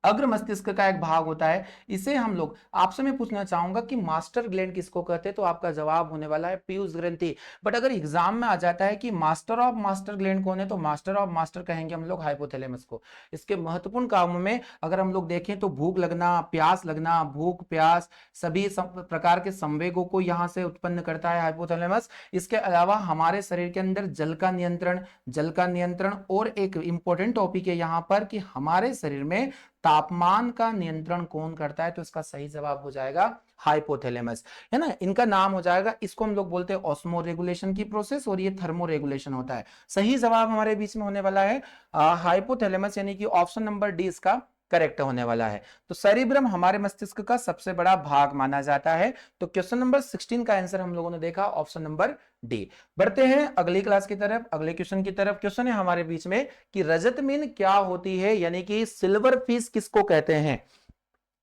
Speaker 1: अग्र मस्तिष्क का एक भाग होता है। इसे हम लोग, आपसे मैं पूछना चाहूंगा कि मास्टर ग्लैंड किसको कहते हैं, तो आपका जवाब होने वाला है पीयूष ग्रंथि। बट अगर एग्जाम में आ जाता है कि मास्टर ऑफ मास्टर ग्लैंड कौन है, तो मास्टर ऑफ मास्टर कहेंगे हम लोग हाइपोथैलेमस को। इसके महत्वपूर्ण कामों में अगर हम लोग देखें तो भूख लगना, प्यास लगना, भूख प्यास सभी प्रकार के संवेगों को यहां से उत्पन्न करता है हाइपोथैलेमस। इसके अलावा हमारे शरीर के अंदर जल का नियंत्रण और एक इंपॉर्टेंट टॉपिक है यहां पर कि हमारे शरीर में तापमान का नियंत्रण कौन करता है, तो इसका सही जवाब हो जाएगा हाइपोथैलेमस, है ना। इनका नाम हो जाएगा, इसको हम लोग बोलते हैं ऑस्मो रेगुलेशन की प्रोसेस और ये थर्मो रेगुलेशन होता है। सही जवाब हमारे बीच में होने वाला है हाइपोथैलेमस, यानी कि ऑप्शन नंबर डी इसका करेक्ट होने वाला है। तो सेरिब्रम हमारे मस्तिष्क का सबसे बड़ा भाग माना जाता है। तो क्वेश्चन नंबर 16 का आंसर हम लोगों ने देखा ऑप्शन नंबर डी। बढ़ते हैं अगली क्लास की तरफ, अगले क्वेश्चन की तरफ। क्वेश्चन है हमारे बीच में कि रजत मीन क्या होती है, यानी कि सिल्वर फिश किसको कहते हैं।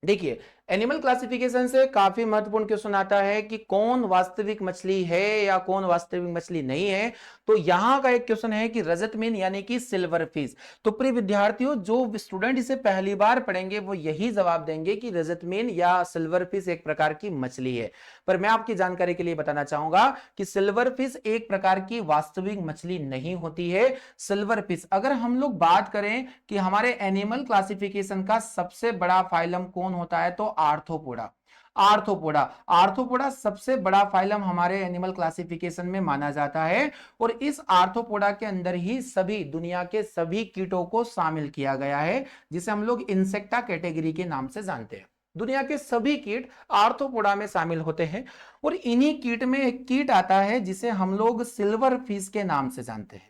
Speaker 1: देखिए एनिमल क्लासिफिकेशन से काफी महत्वपूर्ण क्वेश्चन आता है कि कौन वास्तविक मछली है या कौन वास्तविक मछली नहीं है। तो यहां का एक क्वेश्चन है कि रजत मीन यानी कि सिल्वर फिश। तो प्रिय विद्यार्थियों, जो स्टूडेंट इसे पहली बार पढ़ेंगे वो यही जवाब देंगे कि रजत मीन या सिल्वर फिश एक प्रकार की मछली है। पर मैं आपकी जानकारी के लिए बताना चाहूंगा कि सिल्वर फिश एक प्रकार की वास्तविक मछली नहीं होती है। सिल्वर फिश, अगर हम लोग बात करें कि हमारे एनिमल क्लासिफिकेशन का सबसे बड़ा फाइलम कौन होता है, तो आर्थ्रोपोडा। आर्थ्रोपोडा सबसे बड़ा फाइलम हमारे एनिमल क्लासिफिकेशन में माना जाता है और इस आर्थ्रोपोडा के अंदर ही सभी दुनिया के सभी कीटों को शामिल किया गया है, जिसे हम लोग इंसेक्टा कैटेगरी के नाम से जानते हैं। दुनिया के सभी कीट आर्थ्रोपोडा में शामिल होते हैं और इन्हीं कीट में एक कीट आता है जिसे हम लोग सिल्वर फिश के नाम से जानते हैं।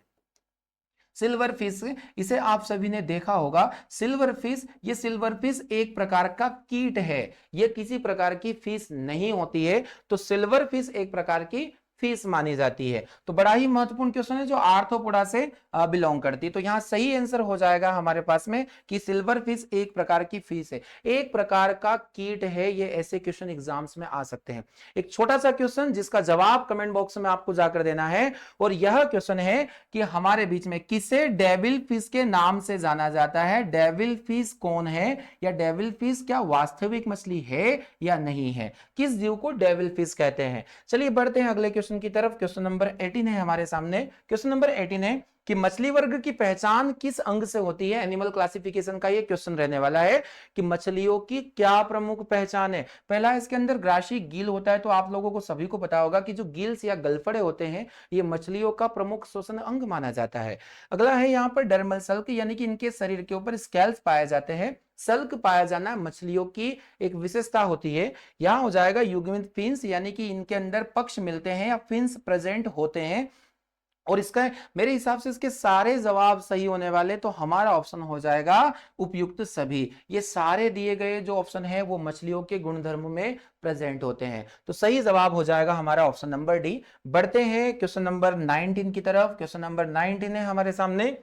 Speaker 1: सिल्वर फिश, इसे आप सभी ने देखा होगा। सिल्वर फिश, ये सिल्वर फिश एक प्रकार का कीट है, ये किसी प्रकार की फिश नहीं होती है। तो सिल्वर फिश एक प्रकार की फिश मानी जाती है। तो बड़ा ही महत्वपूर्ण क्वेश्चन है जो आर्थ्रोपोडा से बिलोंग करती है। तो यहां सही आंसर हो जाएगा हमारे पास में कि सिल्वर फिश एक प्रकार की फिश है, एक प्रकार का कीट है। ये ऐसे क्वेश्चन एग्जाम्स में आ सकते हैं। एक छोटा सा क्वेश्चन जिसका जवाब कमेंट बॉक्स में आपको जाकर देना है, और यह क्वेश्चन है कि हमारे बीच में किसे डेविल फिश के नाम से जाना जाता है। डेविल फिश कौन है, या डेविल फिश क्या वास्तविक मछली है या नहीं है, किस जीव को डेविल फिश कहते हैं। चलिए बढ़ते हैं अगले क्वेश्चन की तरफ। क्वेश्चन नंबर 18 है हमारे सामने। क्वेश्चन नंबर 18 है कि मछली वर्ग की पहचान किस अंग से होती है। एनिमल क्लासिफिकेशन का ये क्वेश्चन रहने वाला है कि मछलियों की क्या प्रमुख पहचान है। पहला इसके अंदर ग्रासी गील होता है। तो आप लोगों को सभी को पता होगा कि जो गिल्स या गलफड़े होते हैं ये मछलियों का प्रमुख श्वसन अंग माना जाता है। अगला है यहाँ पर डर्मल सल्क, यानी कि इनके शरीर के ऊपर स्कैल्स पाए जाते हैं। सल्क पाया जाना मछलियों की एक विशेषता होती है। यहां हो जाएगा युग्मित फिन्स, यानी कि इनके अंदर पक्ष मिलते हैं या फिन्स प्रेजेंट होते हैं। और इसका मेरे हिसाब से इसके सारे जवाब सही होने वाले, तो हमारा ऑप्शन हो जाएगा उपयुक्त सभी। ये सारे दिए गए जो ऑप्शन है वो मछलियों के गुणधर्म में प्रेजेंट होते हैं, तो सही जवाब हो जाएगा हमारा ऑप्शन नंबर डी। बढ़ते हैं क्वेश्चन नंबर 19 की तरफ। क्वेश्चन नंबर 19 है हमारे सामने,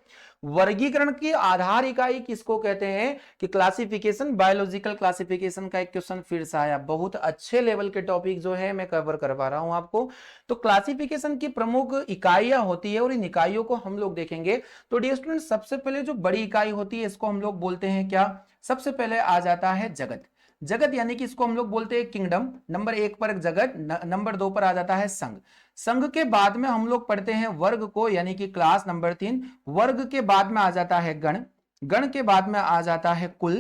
Speaker 1: वर्गीकरण की आधार इकाई किसको कहते हैं? कि क्लासिफिकेशन, बायोलॉजिकल क्लासिफिकेशन का एक क्वेश्चन फिर से आया। बहुत अच्छे लेवल के टॉपिक जो है मैं कवर करवा रहा हूं आपको। तो क्लासिफिकेशन की प्रमुख इकाइयां होती है और इन इकाइयों को हम लोग देखेंगे। तो डियर स्टूडेंट, सबसे पहले जो बड़ी इकाई होती है इसको हम लोग बोलते हैं क्या? सबसे पहले आ जाता है जगत। जगत यानी कि इसको हम लोग बोलते हैं किंगडम। नंबर 1 पर जगत, नंबर 2 पर आ जाता है संघ। संघ के बाद में हम लोग पढ़ते हैं वर्ग को, यानी कि क्लास नंबर 3। वर्ग के बाद में आ जाता है गण। गण के बाद में आ जाता है कुल।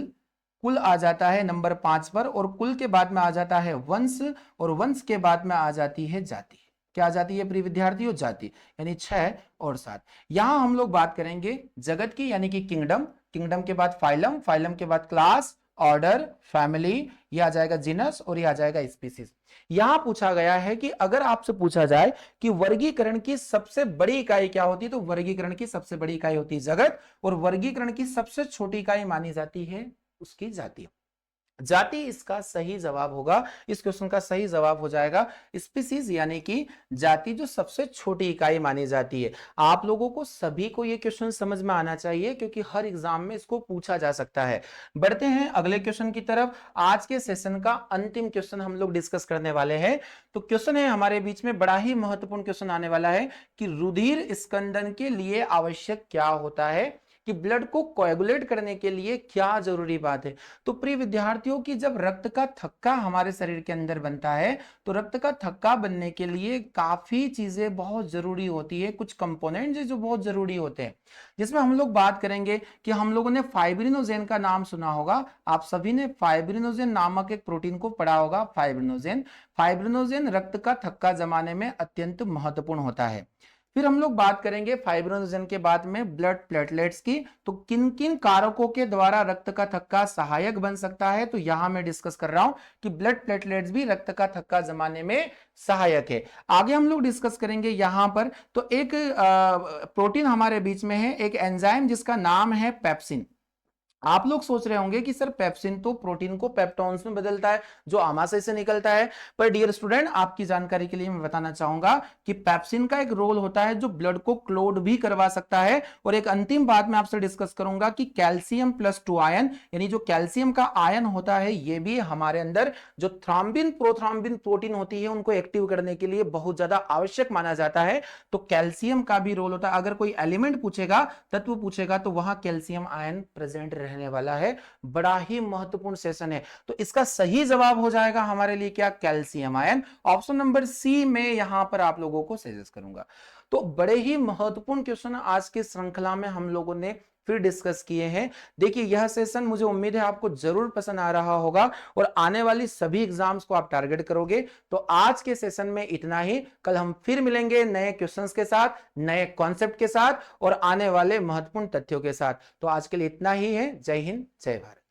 Speaker 1: कुल आ जाता है नंबर 5 पर, और कुल के बाद में आ जाता है वंश, और वंश के बाद में आ जाती है जाति। क्या आ जाती है प्रिय विद्यार्थियों? जाति। यानी 6 और 7। यहां हम लोग बात करेंगे जगत की, यानी कि किंगडम। किंगडम के बाद फाइलम, फाइलम के बाद क्लास, ऑर्डर, फैमिली, ये आ जाएगा जीनस, और ये आ जाएगा स्पीसीज। यहां पूछा गया है कि अगर आपसे पूछा जाए कि वर्गीकरण की सबसे बड़ी इकाई क्या होती है, तो वर्गीकरण की सबसे बड़ी इकाई होती है जगत, और वर्गीकरण की सबसे छोटी इकाई मानी जाती है उसकी जाति। जाति इसका सही जवाब होगा। इस क्वेश्चन का सही जवाब हो जाएगा स्पीसीज, यानी कि जाति जो सबसे छोटी इकाई मानी जाती है। आप लोगों को सभी को ये क्वेश्चन समझ में आना चाहिए, क्योंकि हर एग्जाम में इसको पूछा जा सकता है। बढ़ते हैं अगले क्वेश्चन की तरफ। आज के सेशन का अंतिम क्वेश्चन हम लोग डिस्कस करने वाले हैं। तो क्वेश्चन है हमारे बीच में, बड़ा ही महत्वपूर्ण क्वेश्चन आने वाला है कि रुधिर स्कंदन के लिए आवश्यक क्या होता है, कि ब्लड को कोएगुलेट करने के लिए क्या जरूरी बात है। तो प्रिय विद्यार्थियों की जब रक्त का थक्का हमारे शरीर के अंदर बनता है, तो रक्त का थक्का बनने के लिए काफी चीजें बहुत जरूरी होती है, कुछ कंपोनेंट्स जो बहुत जरूरी होते हैं, जिसमें हम लोग बात करेंगे कि हम लोगों ने फाइब्रिनोजेन का नाम सुना होगा। आप सभी ने फाइब्रिनोजेन नामक एक प्रोटीन को पढ़ा होगा, फाइब्रिनोजेन। फाइब्रिनोजेन रक्त का थक्का जमाने में अत्यंत महत्वपूर्ण होता है। फिर हम लोग बात करेंगे फाइब्रिनोजेन के बाद में ब्लड प्लेटलेट्स की। तो किन किन कारकों के द्वारा रक्त का थक्का सहायक बन सकता है, तो यहां मैं डिस्कस कर रहा हूं कि ब्लड प्लेटलेट्स भी रक्त का थक्का जमाने में सहायक है। आगे हम लोग डिस्कस करेंगे यहां पर। तो एक प्रोटीन हमारे बीच में है, एक एंजाइम जिसका नाम है पेप्सिन। आप लोग सोच रहे होंगे कि सर पेप्सिन तो प्रोटीन को पेप्टोन्स में बदलता है जो आमाशय से निकलता है। पर डियर स्टूडेंट, आपकी जानकारी के लिए मैं बताना चाहूंगा कि पेप्सिन का एक रोल होता है जो ब्लड को क्लोट भी करवा सकता है। और एक अंतिम बात मैं आपसे डिस्कस करूंगा कि कैल्शियम +2 आयन, यानी जो कैल्शियम का आयन होता है, ये भी हमारे अंदर जो थ्रोम्बिन प्रोथ्रोम्बिन प्रोटीन होती है उनको एक्टिव करने के लिए बहुत ज्यादा आवश्यक माना जाता है। तो कैल्शियम का भी रोल होता है। अगर कोई एलिमेंट पूछेगा, तत्व पूछेगा, तो वहां कैल्शियम आयन प्रेजेंट रहने वाला है। बड़ा ही महत्वपूर्ण सेशन है। तो इसका सही जवाब हो जाएगा हमारे लिए क्या? Calcium ion. Option number C में यहां पर आप लोगों को सजेस्ट करूंगा। तो बड़े ही महत्वपूर्ण क्वेश्चन आज की श्रृंखला में हम लोगों ने फिर डिस्कस किए हैं। देखिए, यह सेशन मुझे उम्मीद है आपको जरूर पसंद आ रहा होगा, और आने वाली सभी एग्जाम्स को आप टारगेट करोगे। तो आज के सेशन में इतना ही। कल हम फिर मिलेंगे नए क्वेश्चंस के साथ, नए कॉन्सेप्ट के साथ, और आने वाले महत्वपूर्ण तथ्यों के साथ। तो आज के लिए इतना ही है। जय हिंद, जय भारत।